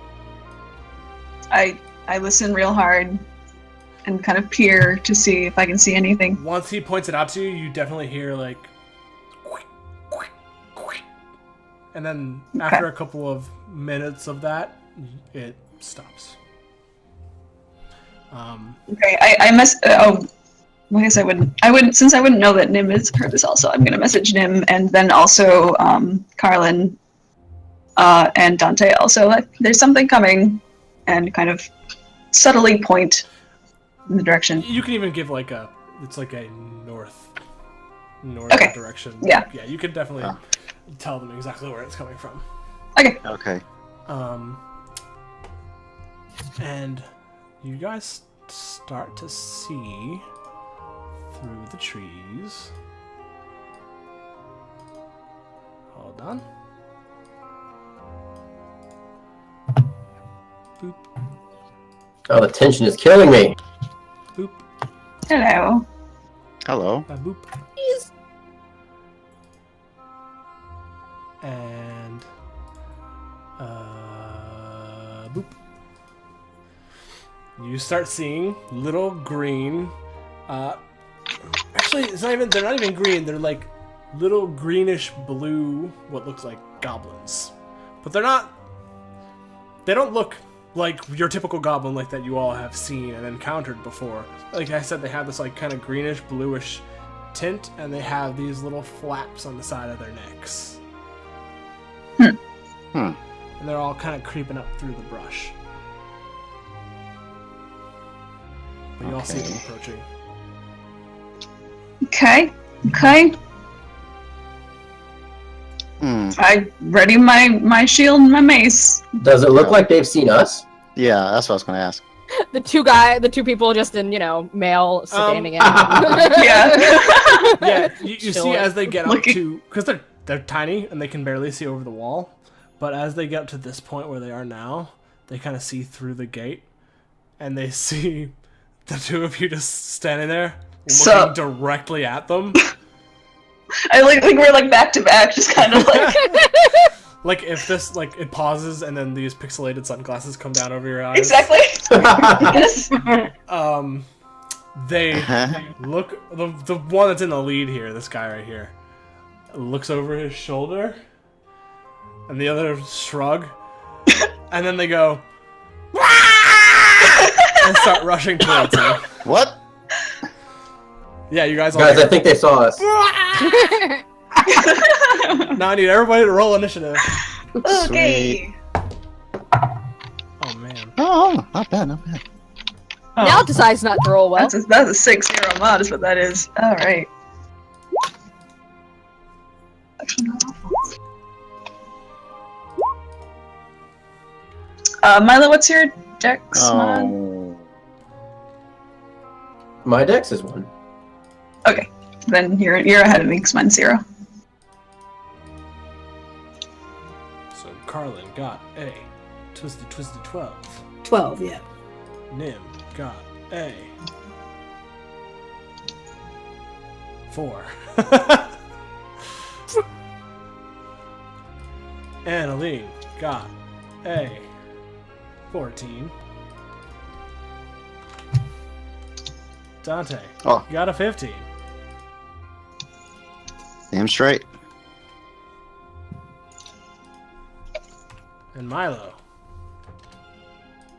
I listen real hard and kind of peer to see if I can see anything. Once he points it out to you, you definitely hear like quick, quick, quick. And then after a couple of minutes of that, it stops. Okay, I guess I wouldn't since I wouldn't know that Nim has heard this also. I'm gonna message Nim and then also Carlin and Dante also. Like, there's something coming, and kind of subtly point in the direction. You can even give like it's like a north Okay. direction. Yeah. Yeah, you can definitely tell them exactly where it's coming from. Okay. Okay. And you guys start to see through the trees. Hold on. Boop, Oh, the tension is killing me. boop, Hello. Hello. boop. Please. And boop. You start seeing little green. Actually, they're not even green. They're like little greenish blue, what looks like goblins, but they're not. They don't look like your typical goblin like that you all have seen and encountered before. Like I said, they have this like kind of greenish bluish tint, and they have these little flaps on the side of their necks. And they're all kind of creeping up through the brush. But you all see them approaching. Okay. Hmm. I ready my shield and my mace. Does it look like they've seen us? Yeah, that's what I was gonna ask. The two people just in, male standing in. Yeah. Yeah, you see Chilling. as they get up Looking. to, because they're tiny and they can barely see over the wall, But as they get to this point where they are now, they kind of see through the gate, and they see the two of you just standing there, looking directly at them. I like we're like back to back, just kind of like. Like if this it pauses and then these pixelated sunglasses come down over your eyes. Exactly. Yes. They look the one that's in the lead here, this guy right here, looks over his shoulder, and the other shrug, and then they go and start rushing towards you. What? Yeah, you guys all. Guys, I think they saw us. Now I need everybody to roll initiative. Okay. Oh man. Oh, not bad, not bad. Now decides not to roll well. That's a 6-0 mod is what that is. Alright. Milo, what's your dex mod? Oh. My dex is 1. Okay. Then you're ahead of me because mine's 0. So Carlin got a twisty 12. 12, yeah. Nim got a 4. Annaline got a 14. Dante got a 15. Damn straight. And Milo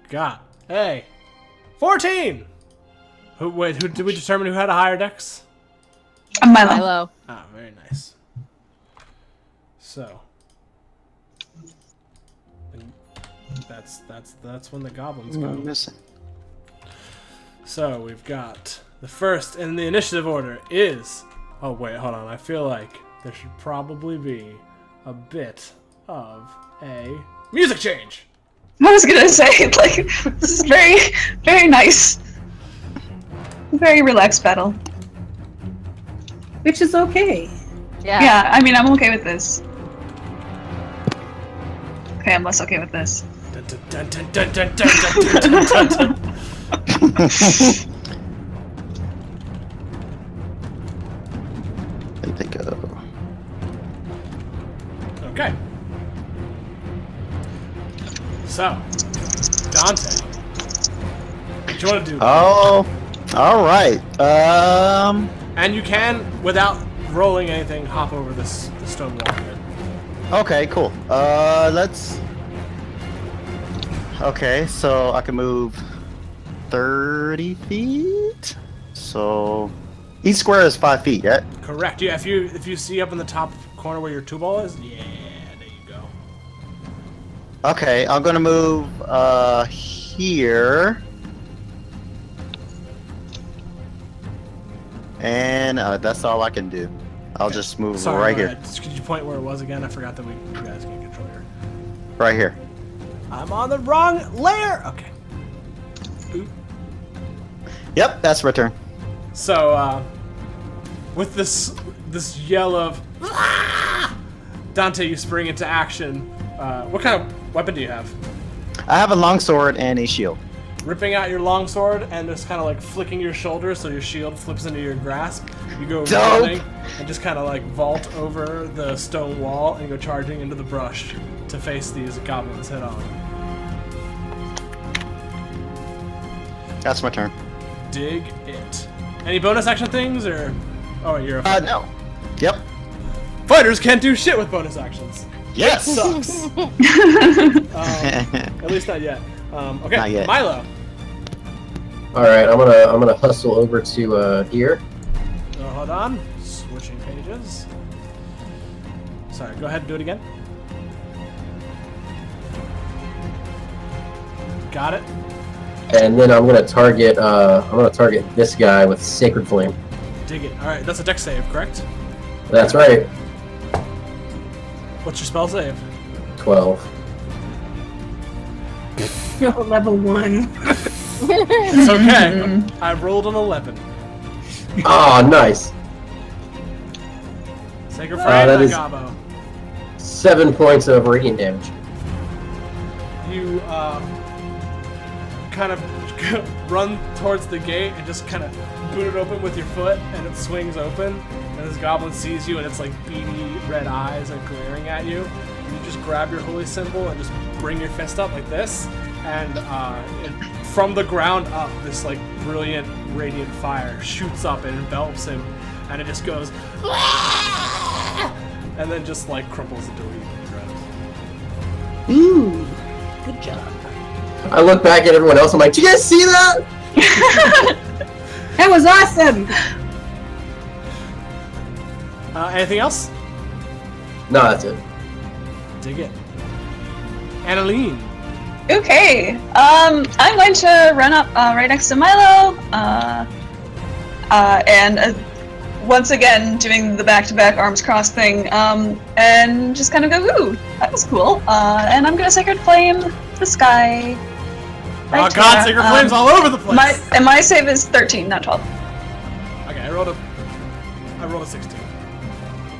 got a 14. Who did we determine who had a higher dex? Milo. Milo. Ah, very nice. So that's when the goblins go. Missing. So we've got the first in the initiative order is. Oh wait, hold on. I feel like there should probably be a bit of a music change. I was gonna say, like, this is very, very nice. Very relaxed battle. Which is okay. Yeah, I mean, I'm okay with this. Okay, I'm less okay with this. Dun, dun, dun, dun, dun, dun, dun, dun, dun, dun. There they go. Okay. So, Dante, what do you want to do? Oh, all right. And you can, without rolling anything, hop over the stone wall here. Okay, cool. Let's. Okay, so I can move 30 feet. So each square is 5 feet, yeah? Correct. Yeah. If you see up in the top corner where your 2 ball is, yeah, there you go. Okay, I'm gonna move here. And that's all I can do. I'll just move Sorry, right go here. ahead. Could you point where it was again? I forgot that you guys can control here. Right here. I'm on the wrong layer. Okay. Oop. Yep, that's my turn. So, with this yell of Dante, you spring into action. What kind of weapon do you have? I have a longsword and a shield. Ripping out your longsword and just kind of like flicking your shoulder so your shield flips into your grasp. You go running and just kind of like vault over the stone wall and go charging into the brush to face these goblins head on. That's my turn. Dig it. Any bonus action things or? Oh, you're a fighter. No. Yep. Fighters can't do shit with bonus actions. Yes. It sucks. At least not yet. Okay, Not yet. Milo. All right, I'm gonna hustle over to here. Oh, hold on. Switching pages. Sorry, go ahead and do it again. Got it. And then I'm gonna target this guy with Sacred Flame. Dig it. All right, that's a dex save, correct? That's right. What's your spell save? 12. Level 1. It's okay. I rolled an 11. Oh, nice. Sacred Flame, that is- Gabo. 7 points of radiant damage. You kind of run towards the gate and just kind of boot it open with your foot, and it swings open. And this goblin sees you, and it's like beady red eyes are glaring at you. And you just grab your holy symbol and just bring your fist up like this, and from the ground up, this like brilliant radiant fire shoots up and envelops him, and it just goes, and then just like crumples into shreds. Ooh, good job. I look back at everyone else. I'm like, "Do you guys see that?" That was awesome. Anything else? No, that's it. Dig it. Annaline. Okay. I'm going to run up right next to Milo, and once again doing the back-to-back arms crossed thing, and just kind of go, "Ooh, that was cool." And I'm gonna Sacred Flame the sky. Oh god, Sacred Flames all over the place! My save is 13, not 12. Okay, I rolled a 16.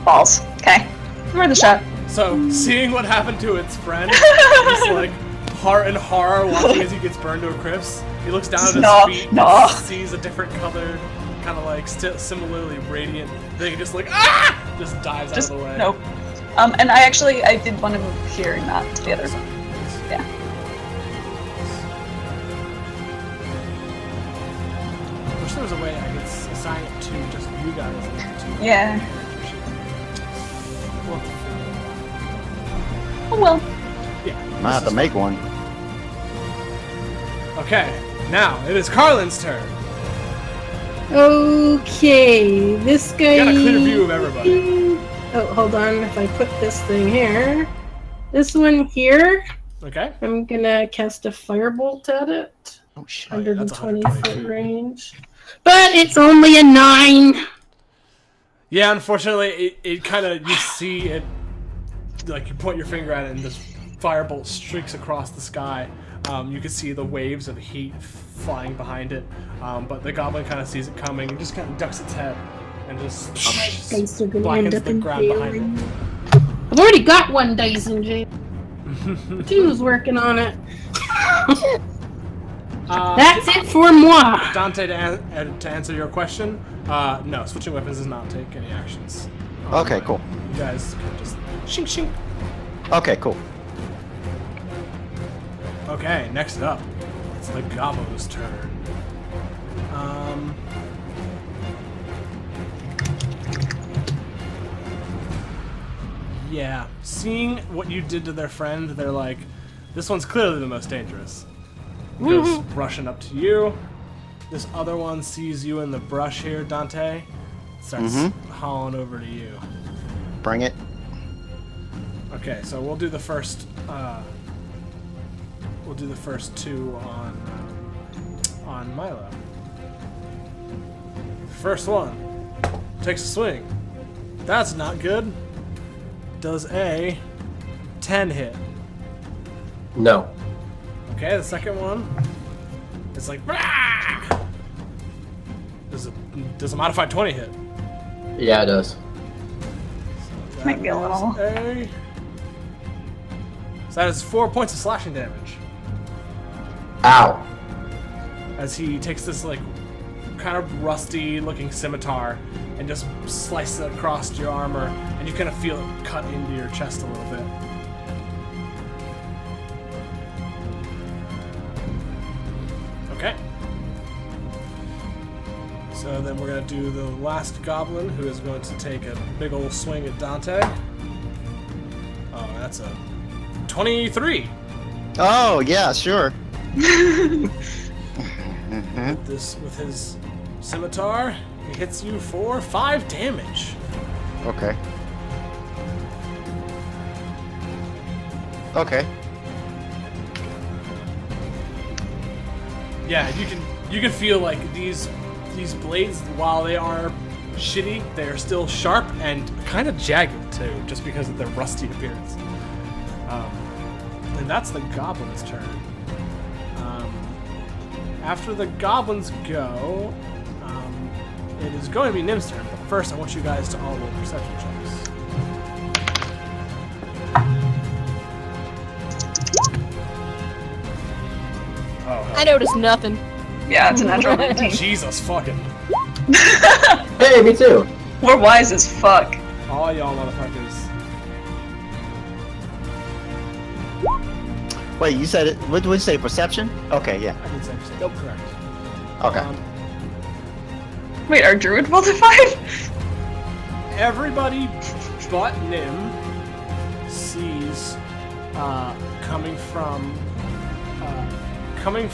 Balls. Okay. Worth the shot. So, seeing what happened to its friend, just like heart and horror watching as he gets burned to a crisp, he looks down at his feet and sees a different color, kind of like similarly radiant thing, just like, just dives out of the way. Nope. And I did want to move here, not to the other side. Yeah. I wish there was a way I could assign it to just you guys. Yeah. Oh well. Yeah. Might have to make one. Okay, now it is Carlin's turn. Okay, this guy. You got a clear view of everybody. Oh, hold on. If I put this thing here, this one here, Okay. I'm gonna cast a firebolt at it. Oh shit. 120 foot range. But it's only a 9. Yeah, unfortunately, it kind of, you see it, like you point your finger at it and this firebolt streaks across the sky. You can see the waves of heat flying behind it, but the goblin kind of sees it coming and just kind of ducks its head and just Dice are gonna blackens end up the in ground behind jail. it. I've already got one dice in jail. Two's working on it. That's it for moi. Dante, to answer your question, no, switching weapons does not take any actions. Okay, cool. You guys can just shink shink. Okay, cool. Okay, next up, it's the Gobbo's turn. Yeah, seeing what you did to their friend, they're like, this one's clearly the most dangerous. He goes rushing up to you. This other one sees you in the brush here, Dante. Starts hauling over to you. Bring it. Okay, so we'll do the first. We'll do the first two on Milo. First one takes a swing. That's not good. Does a 10 hit? No. Okay, the second one. It's like. Rah! Does a modified 20 hit? Yeah, it does. So Might be a little. So that is 4 points of slashing damage. Ow. As he takes this like kind of rusty looking scimitar and just slices it across your armor, and you kind of feel it cut into your chest a little bit. Okay. So then we're gonna do the last goblin, who is going to take a big old swing at Dante. Oh, that's a 23. Oh yeah, sure. With his scimitar, he hits you for 5 damage. Okay. Okay. Yeah, you can feel like these blades, while they are shitty, they are still sharp and kind of jagged too, just because of their rusty appearance. And that's the goblin's turn. After the goblins go, it is going to be Nim's turn, but first I want you guys to all roll perception checks. I noticed nothing. Yeah, it's a natural 19. Jesus fucking. Hey, me too. We're wise as fuck. All y'all motherfuckers. Wait, you said it. What did you say? Perception? Okay, yeah. I can say nope, correct. Okay. Wait, our druid rolled a 5? Everybody but Nim sees coming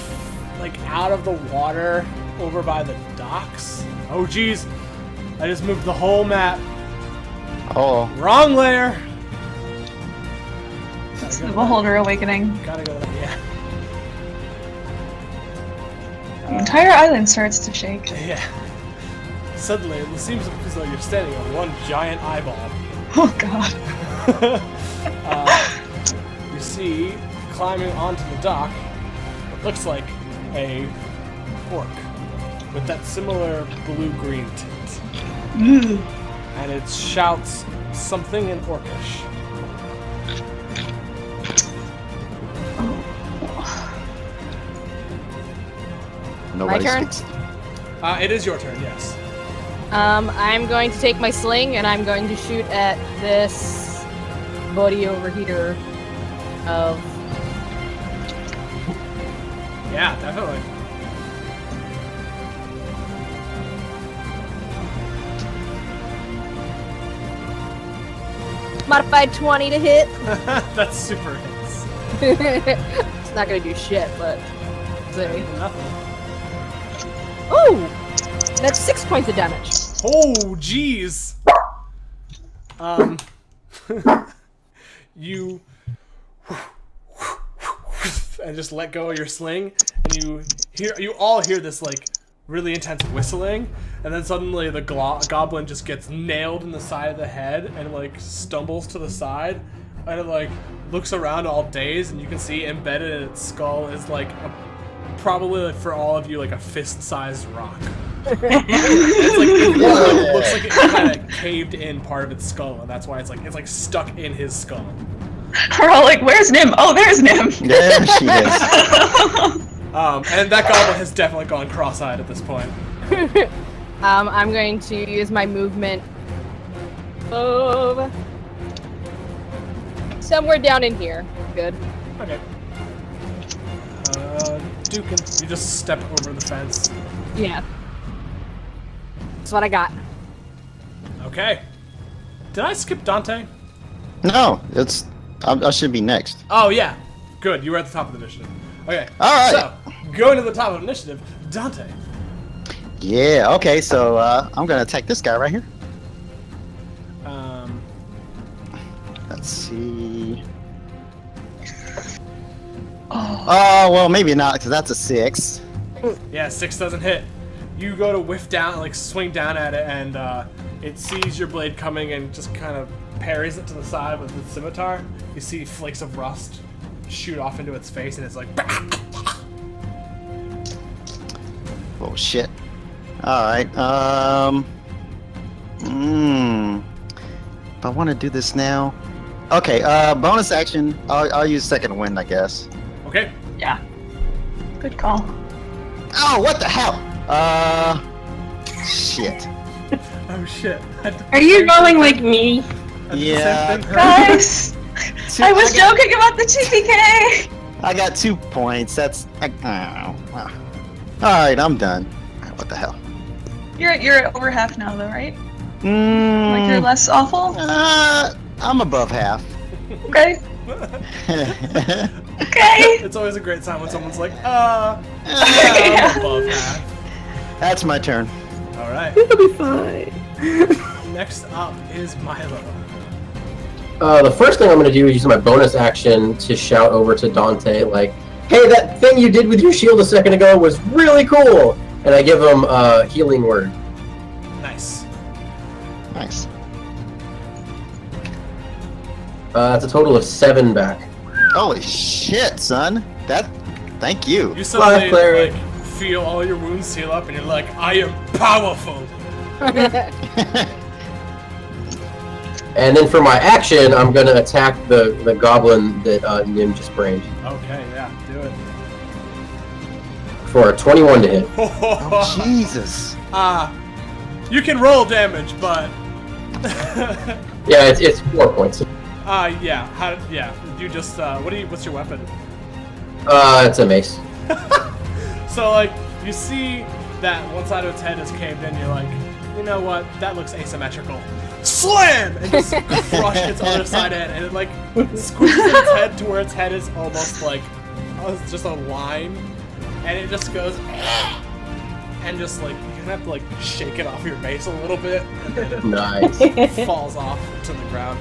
like out of the water over by the docks. Oh jeez, I just moved the whole map. Oh. Wrong layer. It's the Beholder Awakening. Gotta go there, yeah. The entire island starts to shake. Yeah. Suddenly, it seems as though you're standing on one giant eyeball. Oh god. You see, climbing onto the dock, what looks like a orc with that similar blue-green tint. And it shouts something in Orcish. Nobody My turn? speaks. It is your turn, yes. I'm going to take my sling and I'm going to shoot at this body overheater of. Yeah, definitely. Modified 20 to hit. That's super hits. It's not gonna do shit, but. See. Nothing. Ooh! That's 6 points of damage. Oh, jeez. You and just let go of your sling, and you all hear this like really intense whistling, and then suddenly the goblin just gets nailed in the side of the head and like stumbles to the side, and it like looks around all dazed, and you can see embedded in its skull is like probably like, for all of you like a fist-sized rock. It looks like it kind of caved in part of its skull, and that's why it's like stuck in his skull. We're all like, where's Nim? Oh, there's Nim! There she is. And that goblin has definitely gone cross-eyed at this point. I'm going to use my movement of somewhere down in here. Good. Okay. Dukin, you just step over the fence. Yeah. That's what I got. Okay. Did I skip Dante? No, it's. I should be next. Oh, yeah. Good, you were at the top of the initiative. Okay. All right. So, going to the top of the initiative, Dante. Yeah. Okay. So I'm gonna attack this guy right here. Let's see. Oh well, maybe not because that's a 6. Yeah, 6 doesn't hit. You go to whiff down, like swing down at it, and it sees your blade coming and just kind of parries it to the side with its scimitar. You see flakes of rust shoot off into its face, and it's like. Oh shit. All right. If I want to do this now. Okay. Bonus action. I'll use second wind, I guess. Okay. Yeah. Good call. Oh, what the hell? Shit. Oh shit. Are you rolling like me? Yeah. Guys! I was joking about the TPK! I got 2 points. That's. Alright, I'm done. What the hell? You're at over half now, though, right? Mm, Like you're less awful? I'm above half. Okay. Okay. It's always a great sign when someone's like, Yeah. I'm above half. That's my turn. Alright. It'll be fine. Next up is Milo. The first thing I'm going to do is use my bonus action to shout over to Dante, like, hey, that thing you did with your shield a second ago was really cool! And I give him a healing word. Nice. Nice. That's a total of 7 back. Holy shit, son. Thank you. You suddenly Cleric. like, feel all your wounds heal up, and you're like, I am powerful! And then for my action, I'm going to attack the goblin that Nim just brained. Okay, yeah, do it. for a 21 to hit. Oh, Jesus. You can roll damage, but Yeah, it's 4 points. yeah. You just what's your weapon? It's a mace. So like you see that one side of its head is caved in, you're like, you know what? That looks asymmetrical. Slam! And just crush its other side in, and it like squeezes its head to where its head is almost like just a line, and it just goes and just like you're gonna have to like shake it off your base a little bit, and then it Nice. falls off to the ground.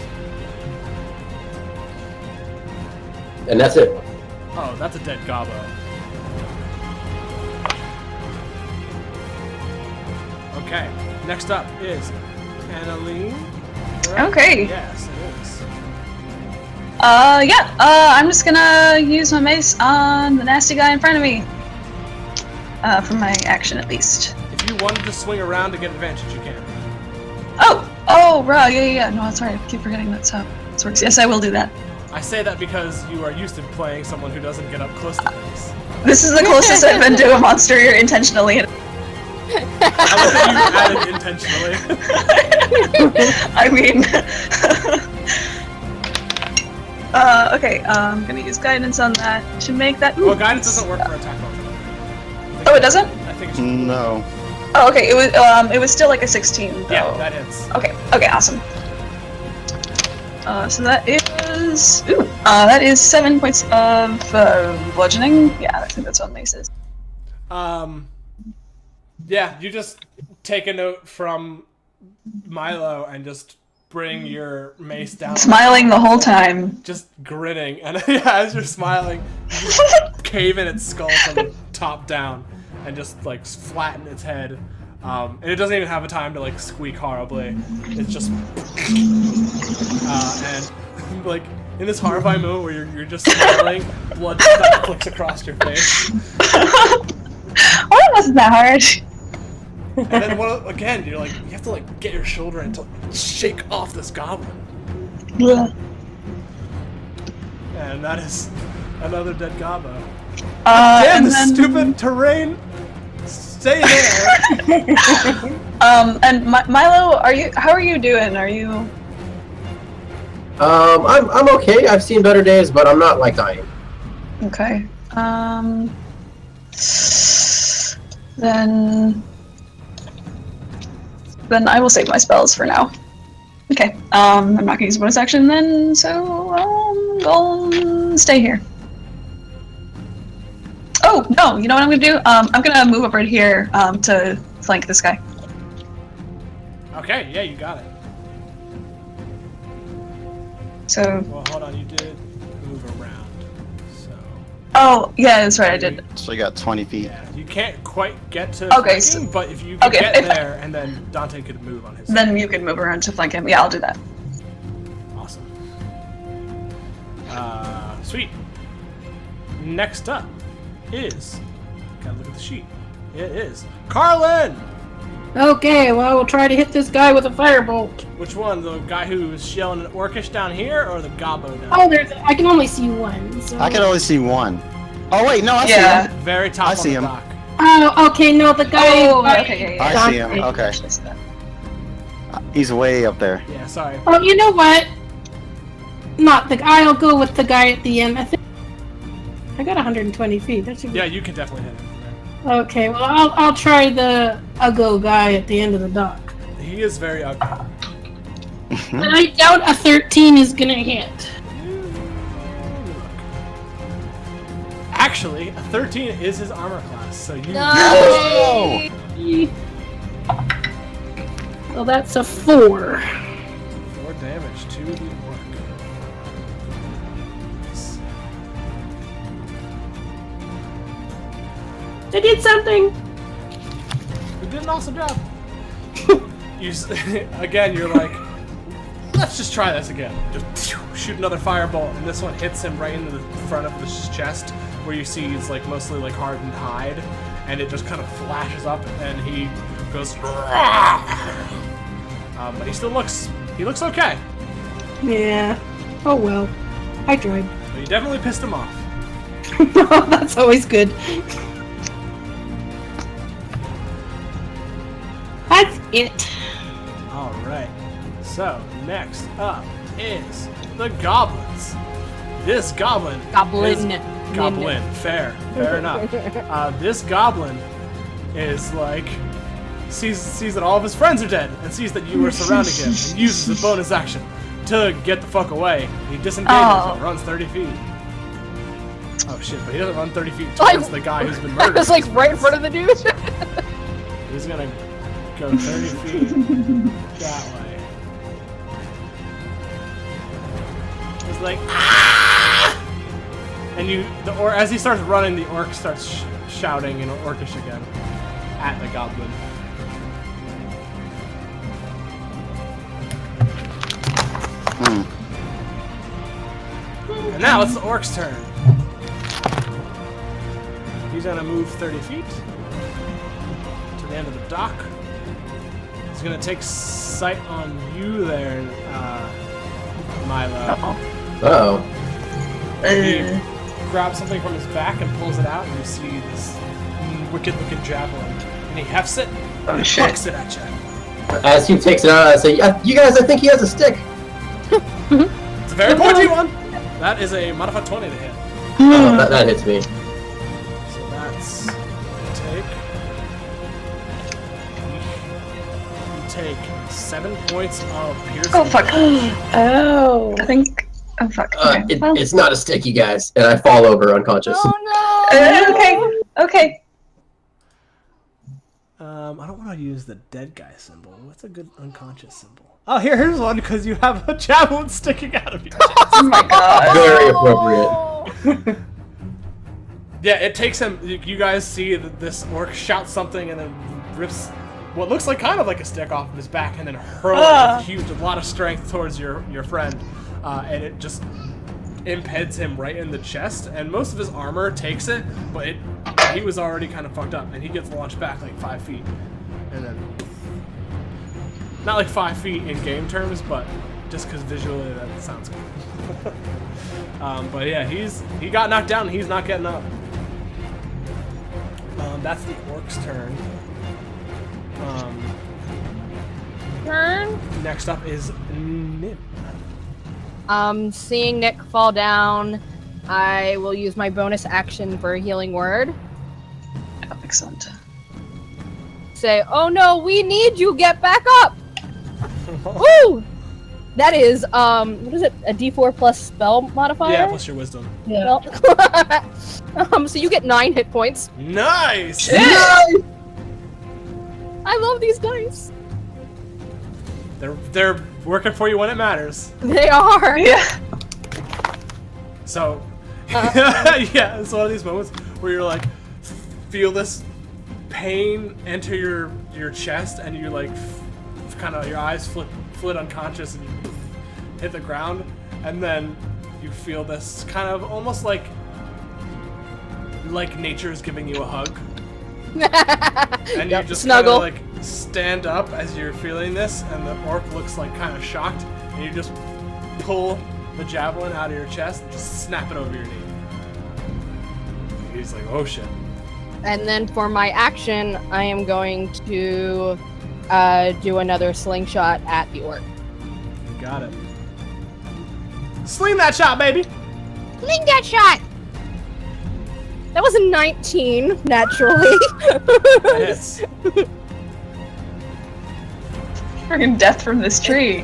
And that's it. Oh, that's a dead gobbo. Okay, next up is Annaline. Correct? Okay. Yes, it is. I'm just gonna use my mace on the nasty guy in front of me. For my action at least. If you wanted to swing around to get advantage, you can. Oh, right, yeah. No, that's right. I keep forgetting that's how this works. Yes, I will do that. I say that because you are used to playing someone who doesn't get up close to things. This is the closest I've been to a monster here intentionally. I like that you added intentionally. I mean, okay. I'm gonna use guidance on that to make that. Well, guidance doesn't work for attack rolls. Oh, it doesn't? I think it's No. Oh, okay. It was still like a 16 though. yeah, that hits. Okay, awesome. So that is 7 points of bludgeoning. Yeah, I think that's what mace is. Yeah, you just take a note from Milo and just bring your mace down. Smiling the whole time. Just grinning, and yeah, as you're smiling, you just cave in its skull from the top down, and just like flatten its head. And it doesn't even have a time to like squeak horribly. It's just and like in this horrifying moment where you're just smiling, blood just flicks across your face. Oh, it wasn't that hard. And then again, you're like, you have to like get your shoulder in to shake off this goblin. Yeah. And that is another dead gobbo. Damn, and this then, stupid terrain! Stay there! and Milo, how are you doing? Are you... I'm okay. I've seen better days, but I'm not like dying. Okay. Then I will save my spells for now. Okay. I'm not gonna use a bonus action then, so I'll stay here. Oh no! You know what I'm gonna do? I'm gonna move up right here to flank this guy. Okay, yeah, you got it. So. Well, hold on, you did move around, so... Oh, yeah, that's right, I did. So you got 20 feet. Yeah, you can't quite get to Okay, flanking, but if you could okay, get there, and then Dante could move on his Then you can move around to flank him. Yeah, I'll do that. Awesome. Sweet. Next up is... Gotta look at the sheet. It is Carlin! Okay, well, we'll try to hit this guy with a firebolt. Which one? The guy who's yelling at Orcish down here, or the gobbo down Oh, I can only see one. So. I can only see one. Oh wait, no, I see Yeah. him. Very top I on see the him. dock. Oh, okay, no, the guy. Oh, okay, yeah. I see him. Okay. He's way up there. Yeah, sorry. Oh, you know what? Not the. I'll go with the guy at the end. I think I got 120 feet. That should be. Yeah, you can definitely hit him. Okay, well, I'll try the Uggo guy at the end of the dock. He is very ugly. But I doubt a 13 is gonna hit. Actually, a 13 is his armor class, so you... No! Well, that's a 4. 4 damage to the orc. Nice. I did something! You did an awesome job. Again, you're like, let's just try this again. Just shoot another firebolt, and this one hits him right into the front of his chest, where you see it's like mostly like hardened hide, and it just kind of flashes up, and he goes. But he still looks okay. Yeah. Oh well. I tried. But you definitely pissed him off. That's always good. it. All right. So next up is the goblins. This goblin. Goblin. Goblin. Fair enough. This goblin is like sees that all of his friends are dead and sees that you are surrounding him and uses a bonus action to get the fuck away. He disengages and runs 30 feet. Oh shit! But he doesn't run 30 feet towards the guy who's been I murdered. was like right in front of the dude. He's gonna go 30 feet that way. He's like, ah! And as he starts running, the orc starts shouting in Orcish again at the goblin. And now it's the orc's turn. He's gonna move 30 feet to the end of the dock. He's gonna take sight on you there, Milo. Uh-oh. He grabs something from his back and pulls it out, and you see this wicked-looking javelin. And he hefts it and chucks it at you. As he takes it out, I say, "You guys, I think he has a stick." It's a very pointy one. That is a modified 20 to hit. That hits me. So that's you take 7 points of piercing. Oh fuck. Oh. I think. Oh fuck. Okay. It's not a stick, you guys, and I fall over unconscious. Oh no! Okay. I don't want to use the dead guy symbol. What's a good unconscious symbol? Oh, here's one because you have a javelin sticking out of your chest. Oh my god. Very appropriate. Yeah, it takes him. You guys see that this orc shouts something and then rips what looks like kind of like a stick off of his back and then hurls it with a lot of strength towards your friend, and it just impeds him right in the chest. And most of his armor takes it, but he was already kind of fucked up, and he gets launched back like 5 feet, and then not like 5 feet in game terms, but just because visually that sounds cool. But yeah, he got knocked down and he's not getting up. That's the orc's turn. Turn. Next up is Nim. Seeing Nick fall down, I will use my bonus action for a healing word. Oh, excellent. Say, oh no, we need you, get back up! Woo! That is, what is it? A D4 plus spell modifier? Yeah, plus your wisdom. Yeah. So you get 9 hit points. Nice! I love these dice. They're working for you when it matters. They are. Yeah. So, yeah, it's one of these moments where you're like, feel this pain enter your chest, and you like, kind of your eyes flit unconscious, and you hit the ground, and then you feel this kind of almost like nature is giving you a hug. And you just snuggle. kind of like stand up as you're feeling this, and the orc looks like kind of shocked, and you just pull the javelin out of your chest and just snap it over your knee. He's like, oh shit. And then for my action, I am going to do another slingshot at the orc. You got it. Sling that shot, baby! Sling that shot! That was a 19, naturally. That hits. Friggin' death from this tree.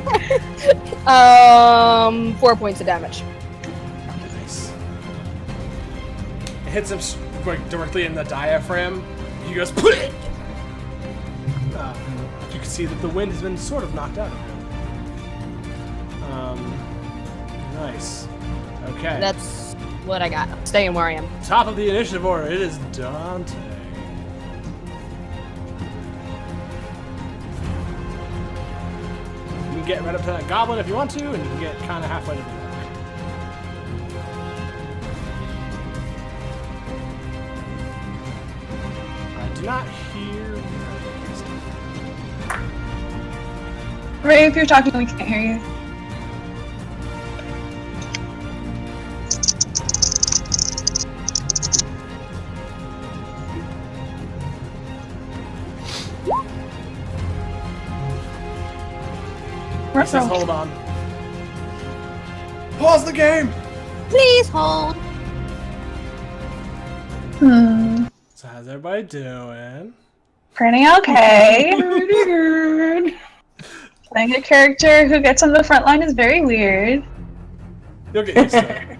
4 points of damage. Nice. It hits him like directly in the diaphragm. He goes, put it! You can see that the wind has been sort of knocked out of him. Nice. Okay. That's what I got. Staying where I am. Top of the initiative order, it is Dante. You can get right up to that goblin if you want to, and you can get kind of halfway to the orc. I do not hear... Ray, if you're talking, we can't hear you. He says, hold on. Pause the game! Please hold. So how's everybody doing? Pretty okay. Pretty good. Playing a character who gets on the front line is very weird. You'll get used to it.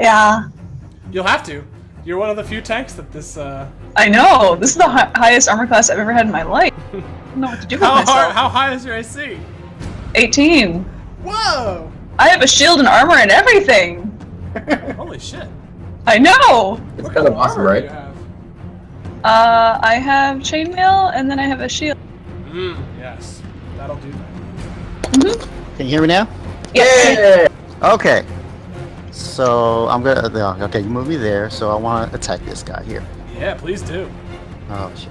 Yeah. You'll have to. You're one of the few tanks that this, I know. This is the highest armor class I've ever had in my life. I don't know what to do with myself. How high is your AC? 18. Whoa! I have a shield and armor and everything. Holy shit. I know. It's kind of awesome, Armor do you right? have? I have chainmail and then I have a shield. Yes. That'll do that. Can you hear me now? Yes. Yeah! Okay. So I'm gonna. Okay, you move me there. So I want to attack this guy here. Yeah, please do. Oh shit.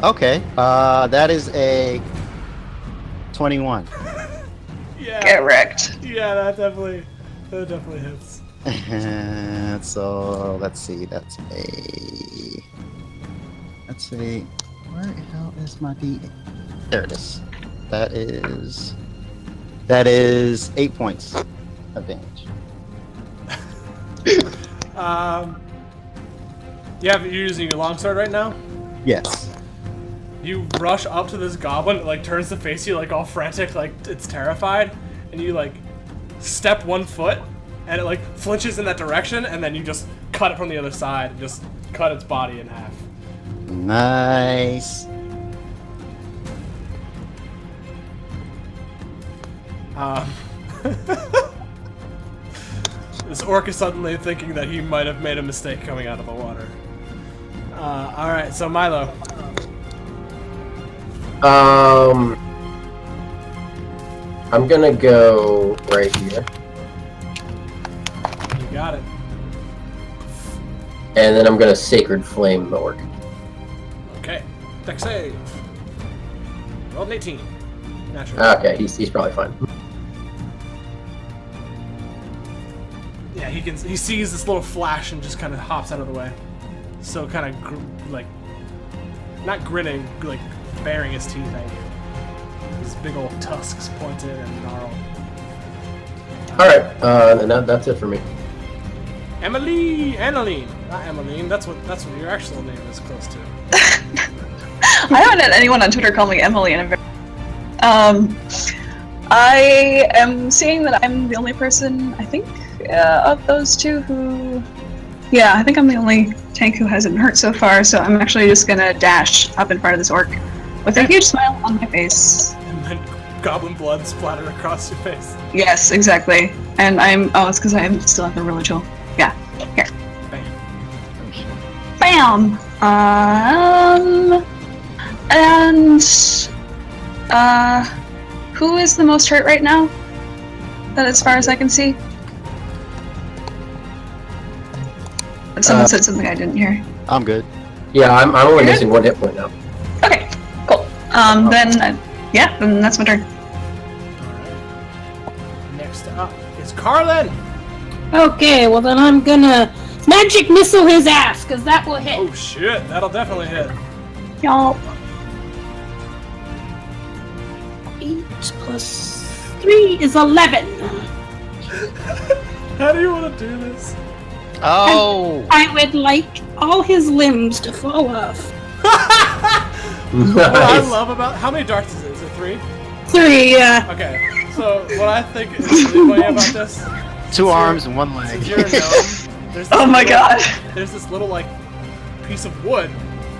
Okay. That is a 21. Yeah. Get wrecked. Yeah, that definitely hits. So let's see. That's a. Where the hell is my D8? There it is. That is 8 points of damage. You're using your longsword right now? Yes. You rush up to this goblin, it like turns to face you like all frantic, like it's terrified, and you like step 1 foot, and it like flinches in that direction, and then you just cut it from the other side and just cut its body in half. Nice. This orc is suddenly thinking that he might have made a mistake coming out of the water. Alright, so Milo. I'm gonna go right here. You got it. And then I'm gonna Sacred Flame the orc. Okay. Dex save. Rolled an 18. Natural. Okay, he's probably fine. Yeah, he sees this little flash and just kind of hops out of the way. So kind of like, not grinning, like baring his teeth at you. His big old tusks pointed and gnarled. Alright, and that's it for me. Annaline, not Emmeline. That's what your actual name is close to. I haven't had anyone on Twitter call me Emily in a very I am seeing that I'm the only person, I think, of those two who... Yeah, I think I'm the only tank who hasn't hurt so far, so I'm actually just gonna dash up in front of this orc with a huge smile on my face. And then goblin blood splatter across your face. Yes, exactly. And it's because I still have the really chill. Yeah, here. Bam. Bam! Who is the most hurt right now? That as far as I can see? Someone said something I didn't hear. I'm good. Yeah, I'm only missing 1 hit point now. Okay, cool. Then that's my turn. Alright. Next up is Carlin! Okay, well then I'm gonna magic missile his ass, cause that will hit. Oh shit, that'll definitely hit. Y'all. 8 plus 3 is 11. How do you want to do this? Oh! I would like all his limbs to fall off. What I love about... How many darts is it? Is it 3? 3, yeah. Okay, so what I think is really funny about this... 2 arms and 1 leg. Since you're a gnome, there's this Oh my god. There's this little, like, piece of wood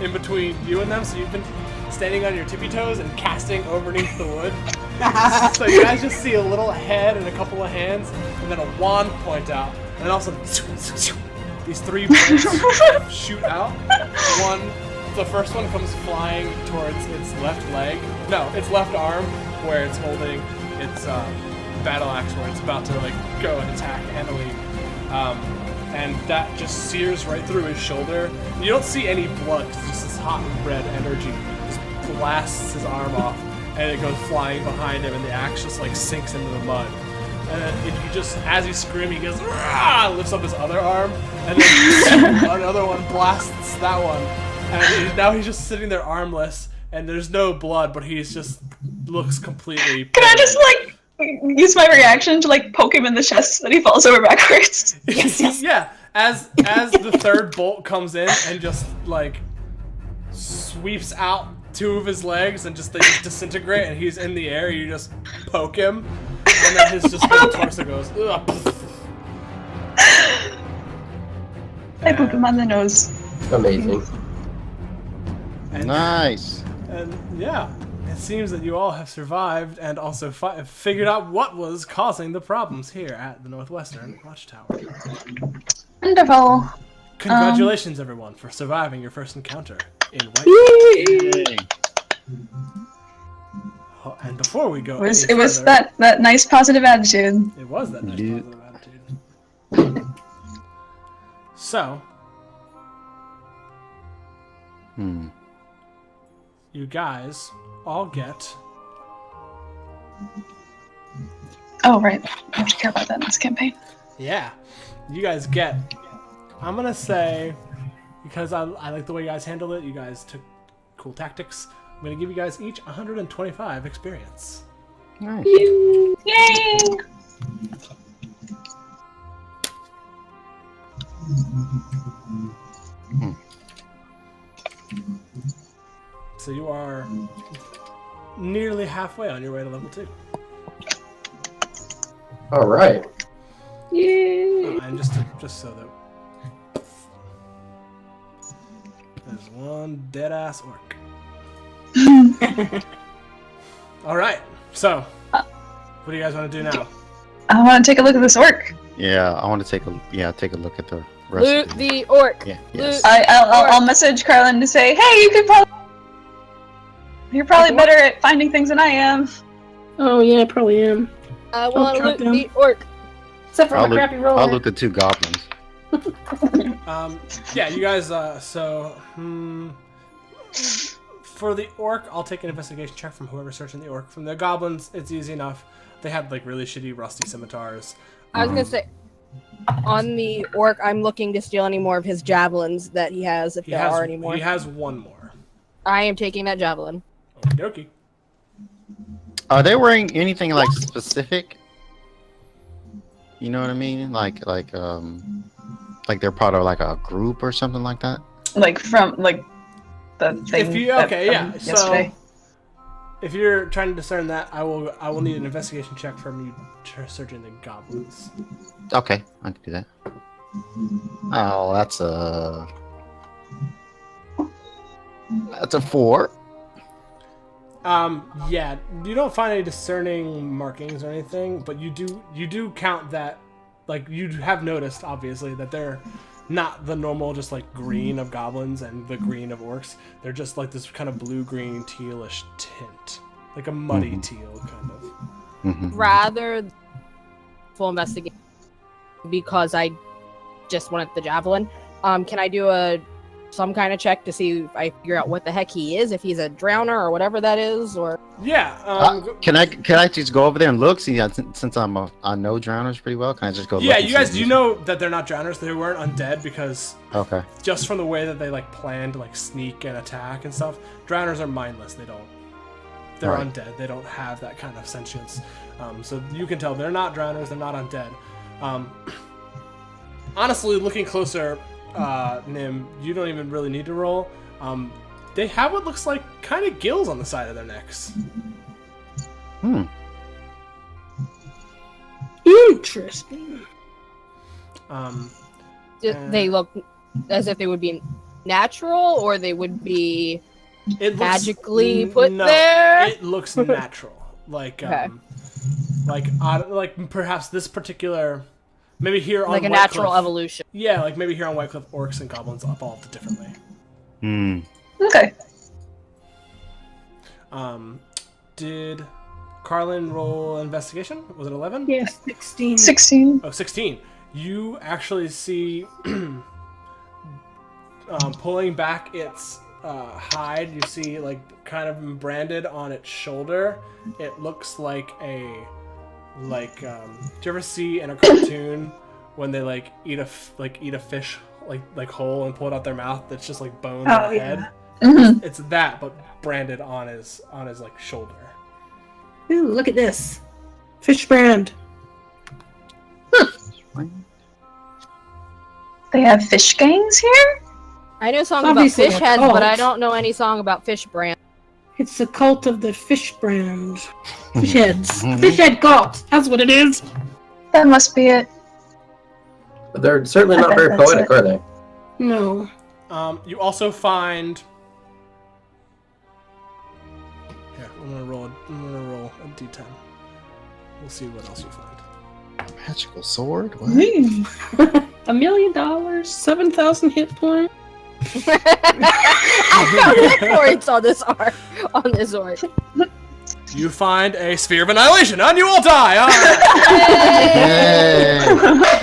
in between you and them, so you've been standing on your tippy toes and casting underneath the wood. So you guys just see a little head and a couple of hands, and then a wand point out, and then all of a sudden, these 3 bolts shoot out. The first one comes flying towards its left leg, no, its left arm, where it's holding its battle axe, where it's about to like go and attack Annaline. And that just sears right through his shoulder. You don't see any blood, it's just this hot red energy just blasts his arm off, and it goes flying behind him, and the axe just like sinks into the mud. And then he just, as he's screaming, he goes, "Rah!" Lifts up his other arm, and then another one blasts that one. And now he's just sitting there armless, and there's no blood, but he's just looks completely. Can I just like use my reaction to like poke him in the chest so that he falls over backwards? Yeah, as the third bolt comes in and just like sweeps out 2 of his legs and they just disintegrate and he's in the air, you just poke him and then his whole torso goes ugh. I poop him on the nose. Amazing. Nice. And yeah, it seems that you all have survived and also figured out what was causing the problems here at the Northwestern Watchtower. Wonderful. Congratulations, everyone, for surviving your first encounter in Whitecliff. Yay. Oh, and before we go, It was that nice positive attitude. It was that nice Yeah. positive attitude. So, you guys all get. Oh right, I have to care about that in this campaign. Yeah, you guys get. I'm gonna say, because I like the way you guys handled it, you guys took cool tactics. I'm gonna give you guys each 125 experience. Nice. Yay! So you are nearly halfway on your way to level 2. All right. Yay! And just so that there's one dead ass orc. All right. So, what do you guys want to do now? I want to take a look at this orc. Yeah, I want to take a look at the rest. Loot of the orc. Yeah. Loot. Yes. I'll message Carlin to say, hey, you're probably better at finding things than I am. Oh yeah, I probably am. I want to drop loot down. the orc. Except for I'll my crappy roller. I'll loot the 2 goblins. Yeah, you guys. For the orc, I'll take an investigation check from whoever's searching the orc. From the goblins, it's easy enough. They had like really shitty, rusty scimitars. I was gonna say, on the orc, I'm looking to steal any more of his javelins that he has, if there are any more. He has one more. I am taking that javelin. Okie dokie. Are they wearing anything like specific? You know what I mean? Like they're part of like a group or something like that? Like from like the thing. If you yesterday. So if you're trying to discern that, I will need an investigation check from you searching the goblins. Okay, I can do that. Oh, that's a 4. Yeah, you don't find any discerning markings or anything, but you do count that, like, you have noticed, obviously, that they're not the normal just, like, green of goblins and the green of orcs. They're just, like, this kind of blue-green, tealish tint. Like a muddy teal, kind of. Rather full investigation, because I just wanted the javelin. Can I do some kind of check to see if I figure out what the heck he is, if he's a drowner or whatever that is, or Yeah. Can I just go over there and look? See, since I know drowners pretty well, can I just go? Yeah, look and you guys see do know that they're not drowners. They weren't undead because just from the way that they like plan to like sneak and attack and stuff. Drowners are mindless. They're Right. undead. They don't have that kind of sentience. So you can tell they're not drowners. They're not undead. Honestly, looking closer, Nim, you don't even really need to roll. They have what looks like kind of gills on the side of their necks. Interesting. they look as if they would be natural, or they would be magically put there? It looks natural. Like, Okay. like perhaps this particular, maybe here on Like a Whitecliff- natural evolution. Yeah, like maybe here on Whitecliff, orcs and goblins evolved differently. Okay. Did Carlin roll investigation? Was it 11? Yes, 16. 16. Oh, 16. You actually see, pulling back its hide, you see, like, kind of branded on its shoulder, it looks like do you ever see in a cartoon when they, like, eat a fish, like whole and pull it out their mouth that's just, like, bones Oh, and yeah. head? Mhm. It's that, but branded on his like, shoulder. Ooh, look at this. Fish brand. They have fish gangs here? I know songs Obviously about fish they're heads, but I cults. don't know any song about fish brand. It's the cult of the fish brand. Fish heads. Fish head cult. That's what it is. That must be it. But they're certainly I not bet very that's poetic, it. are they? No. You also find. Here, I'm gonna roll a d10. We'll see what else you find. Magical sword? What? $1 million, 7,000 hit points. I found hit points on this art, on this sword. You find a sphere of annihilation, and you all die. All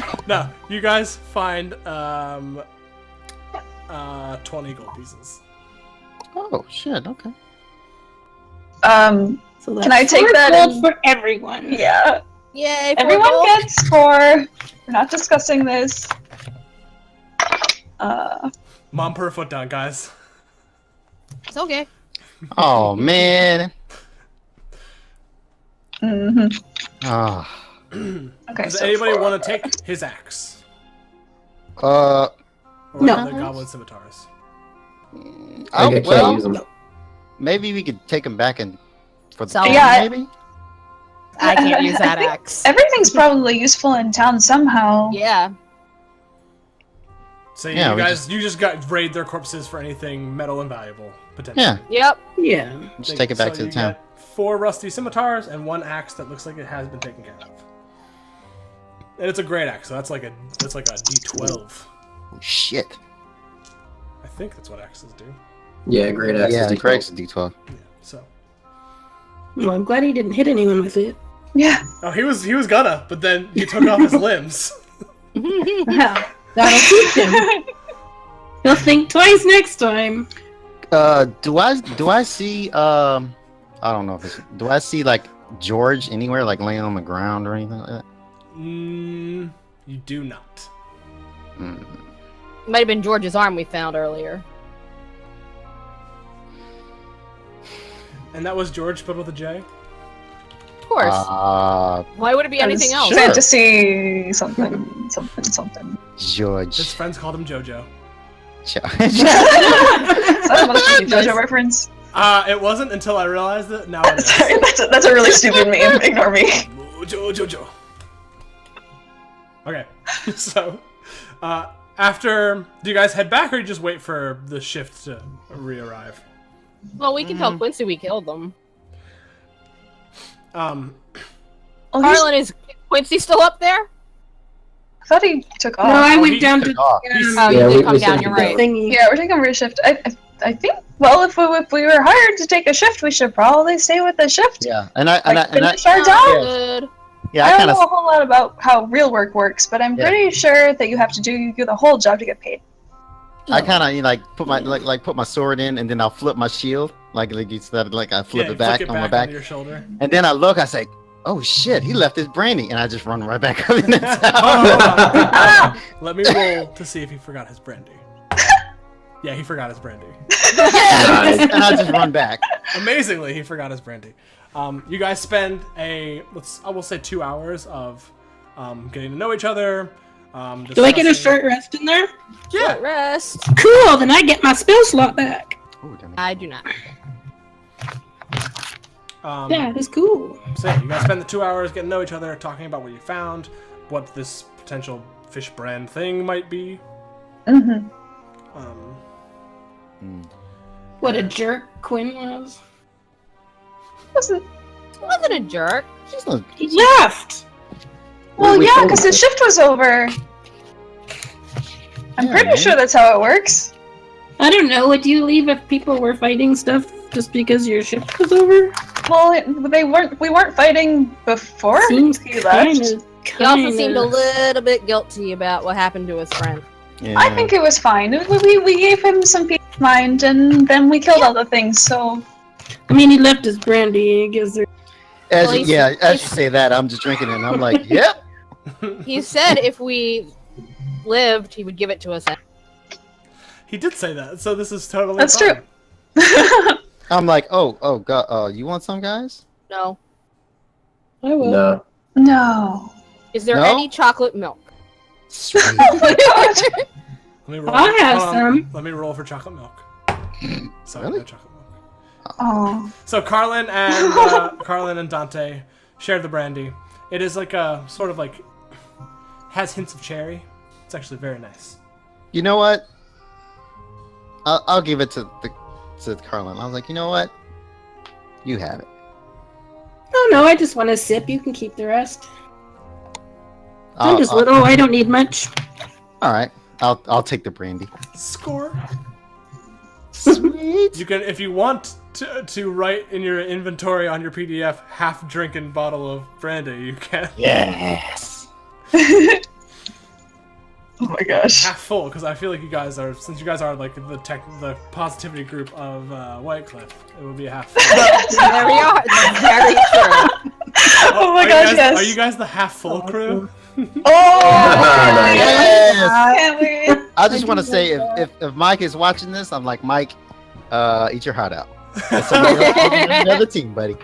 right. No, you guys find 20 gold pieces. Oh, shit, okay. So that's Can I take 4 that gold and- for everyone? Yeah. Yay! Everyone gold. gets 4. We're not discussing this. Mom, put her foot down, guys. It's okay. Oh, man. Mm-hmm. Ah. Okay, Does so anybody 4. want to take his axe? Uh, Or No. the goblin scimitars? I can't well, use them. maybe we could take them back and for the So- town, Yeah, maybe? I can't use that I think axe. Everything's probably useful in town somehow. Yeah. So Yeah, you we guys, you just got raid their corpses for anything metal and valuable, potentially. Yeah, Yep. Yeah. just take it back to the you town. get 4 rusty scimitars and 1 axe that looks like it has been taken care of. And it's a great axe, so that's like a D12. Oh, shit. I think that's what axes do. Yeah, great access. Yeah, to Craig's a D12. Yeah. So. Well, I'm glad he didn't hit anyone with it. Yeah. Oh, he was gonna, but then you took off his limbs. Well, that'll teach him. He'll think twice next time. Do I see, I don't know if it's, do I see, like, George anywhere, like, laying on the ground or anything like that? You do not. Mm. Might have been George's arm we found earlier. And that was George spelled with a J? Of course. Why would it be anything else? Sure. Fantasy something, something. George. His friends called him JoJo. Is that a motherfucking JoJo reference? It wasn't until I realized it. Now it is. Sorry, that's a really stupid meme. Ignore me. JoJo. Okay, so after, do you guys head back or you just wait for the shift to re-arrive? Well, we can tell Quincy we killed them. Oh, Carlin, is Quincy still up there? I thought he took off. No, I he went down took to off. Oh, Yeah, you we did come down, said you're he right. thingy. Yeah, we're taking a shift. I think. Well, if we were hired to take a shift, we should probably stay with the shift. Yeah, and I Finish our job. Good. yeah, I I don't kind know a of, whole lot about how real work works, but I'm Yeah. pretty sure that you have to do the whole job to get paid. I kind of like put my like put my sword in, and then I'll flip my shield, like instead like I flip Yeah, it back on my back, onto your shoulder. and then I look, I say, "Oh shit, he left his brandy," and I just run right back up in the Hold town. on. Let me roll to see if he forgot his brandy. Yeah, he forgot his brandy. and I just run back. Amazingly, he forgot his brandy. You guys spend I will say 2 hours of getting to know each other. Do I get a discussing- short rest in there? Yeah. Rest. Cool, then I get my spell slot back. Ooh, damn it. I do not. Yeah, that's cool. So yeah, you guys spend the 2 hours getting to know each other, talking about what you found, what this potential fish brand thing might be. Mm-hmm. What a jerk Quinn was. Wasn't Wasn't a jerk. She's not- He left! well, We yeah, told because him his shift was over. I'm Yeah, pretty man. sure that's how it works. I don't know, would you leave if people were fighting stuff just because your shift was over? Well, we weren't fighting before Seems he left. He also seemed a little bit guilty about what happened to his friend. Yeah. I think it was fine. We gave him some peace of mind, and then we killed all the things. So I mean, he left his brandy, I guess there... As Well, you, he's- as you say that, I'm just drinking it, and I'm like, yep. He said if we lived, he would give it to us. He did say that, so this is totally That's fine. true. I'm like, oh god, you want some, guys? No. I will. No. No. Is there No? any chocolate milk? Sweet. Oh my gosh. Let me roll. I have hold on. some. Let me roll for chocolate milk. Sorry, Really? no chocolate milk. Oh. So Carlin and Dante share the brandy. It is like a sort of like has hints of cherry. It's actually very nice. You know what? I'll give it to Carlin. I was like, you know what? You have it. Oh no, I just want a sip. You can keep the rest. I'm I'll- just I'll- little. I don't need much. All right. I'll take the brandy. Score. Sweet. You can, if you want to write in your inventory on your PDF half drinking bottle of brandy, you can. Yes. Oh my gosh. Half full, because I feel like you guys are, since you guys are like the positivity group of Whitecliff, it will be a half full. There we are. That's very true. Oh my Are you gosh, guys- yes. Are you guys the half full crew? Oh! Yes. Can't wait. I just want to say, if Mike is watching this, I'm like, Mike, eat your heart out. That's somebody else on another team, buddy.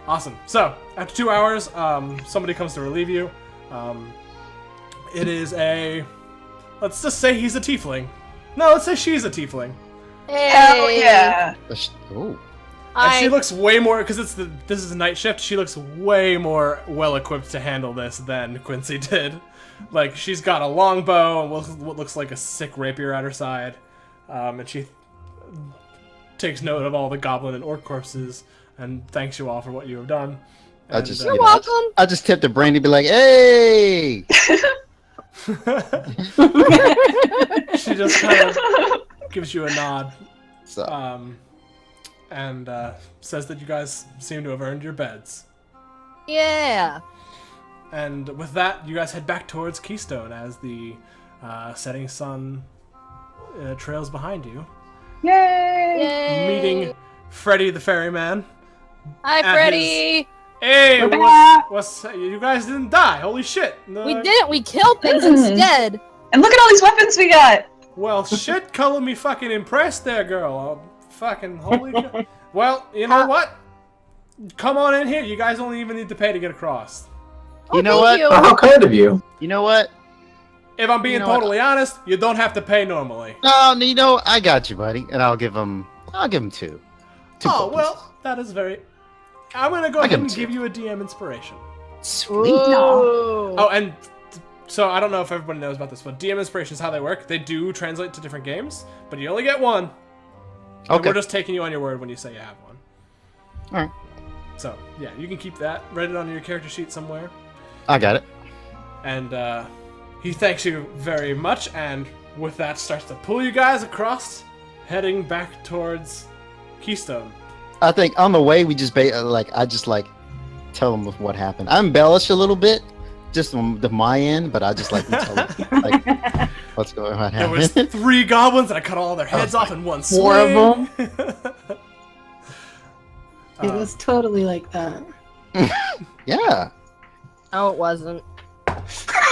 Awesome. So, after 2 hours, somebody comes to relieve you. It is a... Let's just say he's a tiefling. No, let's say she's a tiefling. Hell yeah. Oh. And she looks way more... Because this is a night shift, she looks way more well-equipped to handle this than Quincy did. Like, she's got a longbow and what looks like a sick rapier at her side. And she takes note of all the goblin and orc corpses and thanks you all for what you have done. I And, just, You're you know, welcome. I just tipped the brandy, be like, hey. she just kind of gives you a nod So, and says that you guys seem to have earned your beds. Yeah. And with that, you guys head back towards Keystone as the setting sun trails behind you, Yay. Yay. meeting Freddy the ferryman. Hi, at Freddy. Hey, We're back. what's you guys didn't die? Holy shit! No, We didn't. We killed things instead. And look at all these weapons we got. Well, shit, color me fucking impressed there, girl. Fucking holy. Well, you know what? Come on in here. You guys only even need to pay to get across. Oh, You know thank what? you. Oh, how kind of you. you know what? If I'm being You know what? totally honest, you don't have to pay normally. No, you know, I got you, buddy. And I'll give him two. Two Oh, gold well, that is very... I'm going to go I ahead give and him give two. you a DM inspiration. pieces. Sweet. Ooh. Oh, and so I don't know if everybody knows about this, but DM inspirations, how they work, they do translate to different games, but you only get one. And Okay. we're just taking you on your word when you say you have one. Alright. So, yeah, you can keep that. Write it on your character sheet somewhere. I got it. And he thanks you very much, and with that starts to pull you guys across, heading back towards Keystone. I think on the way we just I just tell them what happened. I embellish a little bit, just on my end, but I just like to tell them like what's going on. There was 3 goblins, and I cut all their heads off in one swing. 4 of them. Uh, It was totally like that. Yeah. No, it wasn't.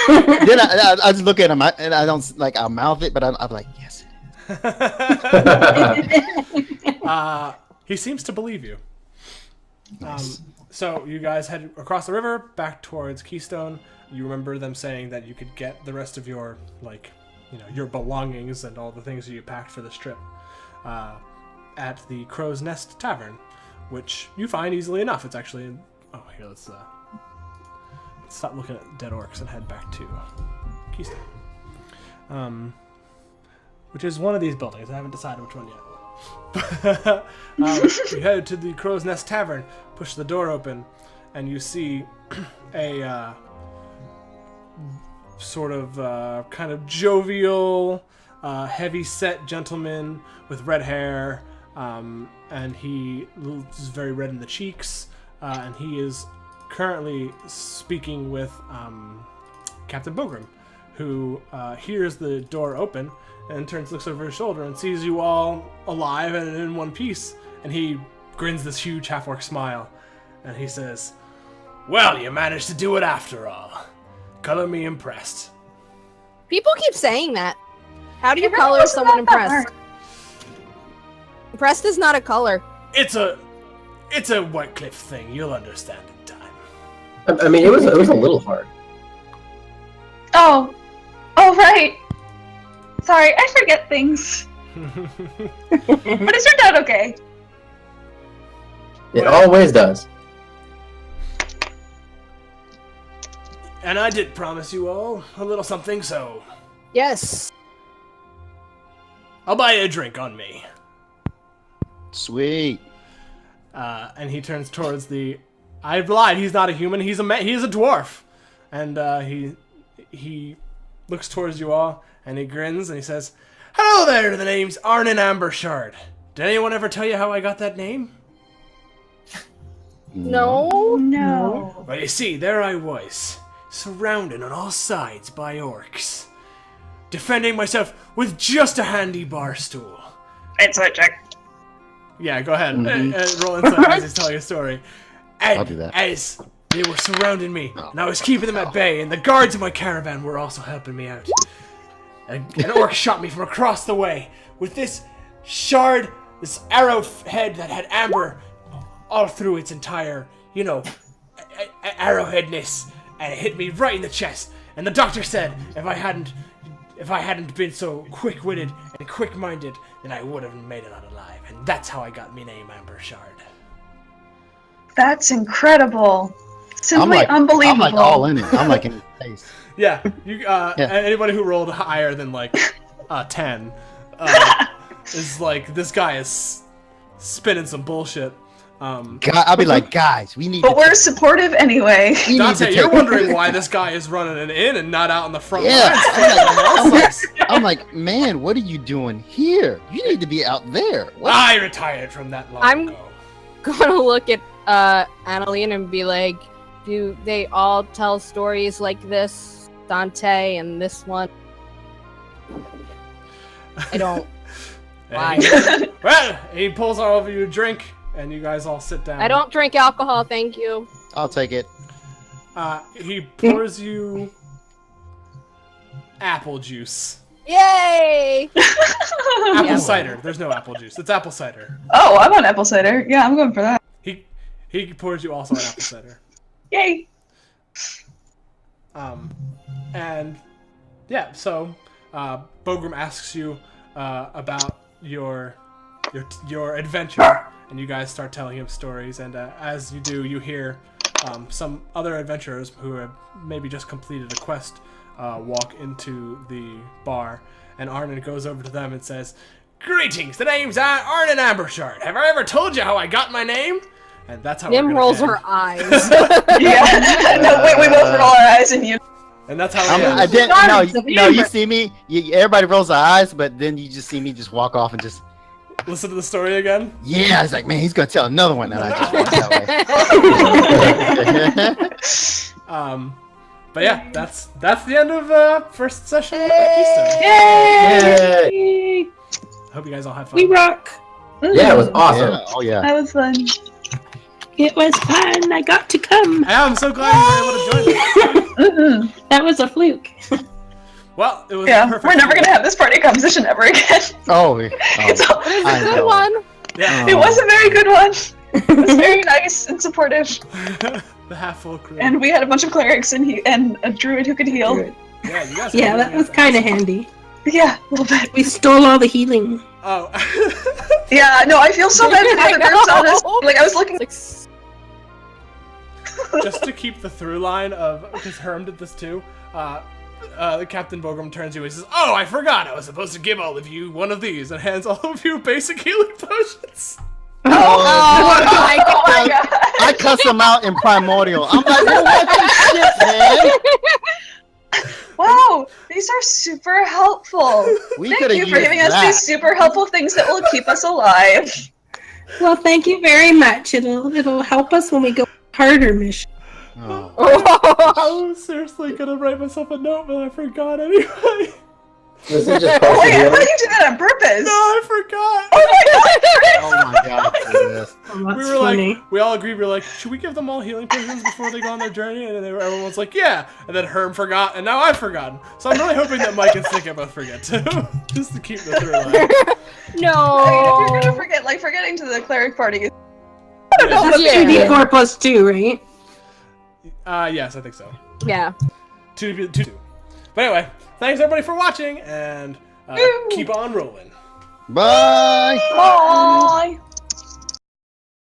Then I just look at him and I don't I'll mouth it, but I'm like, yes. He seems to believe you. So you guys head across the river back towards Keystone. You remember them saying that you could get the rest of your, your belongings and all the things that you packed for this trip at the Crow's Nest Tavern, which you find easily enough. It's actually... Oh, here, let's stop looking at dead orcs and head back to Keystone. Which is one of these buildings. I haven't decided which one yet. You head to the Crow's Nest Tavern, push the door open, and you see a sort of kind of jovial, heavy-set gentleman with red hair, and he is very red in the cheeks, and he is currently speaking with Captain Bogrom, who hears the door open and turns, looks over his shoulder and sees you all alive and in one piece, and he grins this huge half-orc smile, and he says, "Well, you managed to do it after all. Color me impressed." People keep saying that. How do you It really color wasn't someone that impressed? hard. Impressed is not a color. It's It's a Whitecliff thing. You'll understand in time. I mean, it was a little hard. Oh, right. Sorry, I forget things. But it turned out okay. It always does. And I did promise you all a little something, so Yes. I'll buy you a drink on me. Sweet. And he turns towards the. I've lied. He's not a human. He's a dwarf, and he looks towards you all and he grins and he says, "Hello there. The name's Arnon Ambershard. Did anyone ever tell you how I got that name? No. No. Well, you see, there I was, surrounded on all sides by orcs, defending myself with just a handy bar stool." Insight check. Yeah, go ahead. Roll insight as he's telling a story. And I'll do that. as they were surrounding me, and I was keeping them at bay, and the guards of my caravan were also helping me out. An orc shot me from across the way with this shard, this arrowhead that had amber all through its entire, arrowheadness, and it hit me right in the chest. And the doctor said if I hadn't been so quick-witted and quick-minded, then I would have made it out alive. And that's how I got my name, Ambershard. That's incredible. Simply unbelievable. I'm like all in it. I'm like in his face. Yeah, you. Anybody who rolled higher than 10 is like, this guy is spinning some bullshit. I'll be like, guys, we need. But we're supportive anyway. Dante, you're wondering why this guy is running an inn and not out on the front Yeah, lines. I'm like, man, what are you doing here? You need to be out there. What? I retired from that long ago. Gonna look at Annaline and be like, do they all tell stories like this? Dante and this one? I don't. Why? Well, he pulls all of you a drink, and you guys all sit down. I don't drink alcohol, thank you. I'll take it. He pours you apple juice. Yay! Apple Yeah. cider. There's no apple juice. It's apple cider. Oh, I want apple cider. Yeah, I'm going for that. He pours you also an apple cider. Yay! And yeah, so Bogrom asks you about your adventure, and you guys start telling him stories. And as you do, you hear some other adventurers who have maybe just completed a quest walk into the bar, and Arnon goes over to them and says, "Greetings, the name's Arnon Ambershard. Have I ever told you how I got my name?" And that's how Nim we're gonna rolls end. her eyes. Yeah. No, wait, we both roll our eyes and you. And that's how we I end. didn't. Sorry, the No, you humor. see me. Everybody rolls their eyes, but then you just see me just walk off and just. Listen to the story again. Yeah, I was like, man, he's gonna tell another one, and I just walked that way. But yeah, that's the end of first session of Keystone. Yay! Hope you guys all had fun. We rock. Yeah, it was awesome. Yeah, oh yeah. That was fun. It was fun. I got to come. Yeah, I'm so glad you were able to join us. That was a fluke. Well, it was Yeah, perfect. we're never gonna have this party composition ever again. Oh, It's all- It was I a good know. one. Yeah, It was a very good one. It was very nice and supportive. the half-full crew. And we had a bunch of clerics and a druid who could heal. yeah, you guys. Yeah, that was kind of handy. Yeah, a little bit. We stole all the healing. Oh. Yeah, no, I feel so bad for the I other groups on this. know. Like, I was looking. Like, Just to keep the through line of, because Herm did this too. Captain Bogrom turns to you and says, "Oh, I forgot. I was supposed to give all of you one of these," and hands all of you basic healing potions. oh my god. Oh my god. I cuss him out in Primordial. I'm like, oh, what the shit, man? Wow, these are super helpful. We Thank coulda you for used giving us that. these super helpful things that will keep us alive. Well, thank you very much. It'll help us when we go harder mission. Oh. I was seriously gonna write myself a note, but I forgot anyway. This is just Oh partial my god, healing. why did you do that on purpose? No, I forgot. Oh my god. Yes. Oh, that's We were funny. like, we all agreed. We were like, should we give them all healing potions before they go on their journey? And then everyone was like, yeah. And then Herm forgot, and now I've forgotten. So I'm really hoping that Mike and Snicket both forget too, just to keep the through line. No. I mean, if you're gonna forget, like, forgetting to the cleric party is That's Yeah. 2d4 plus 2, right? Yes, I think so. Yeah. Two. But anyway, thanks everybody for watching, and keep on rolling. Bye. Bye.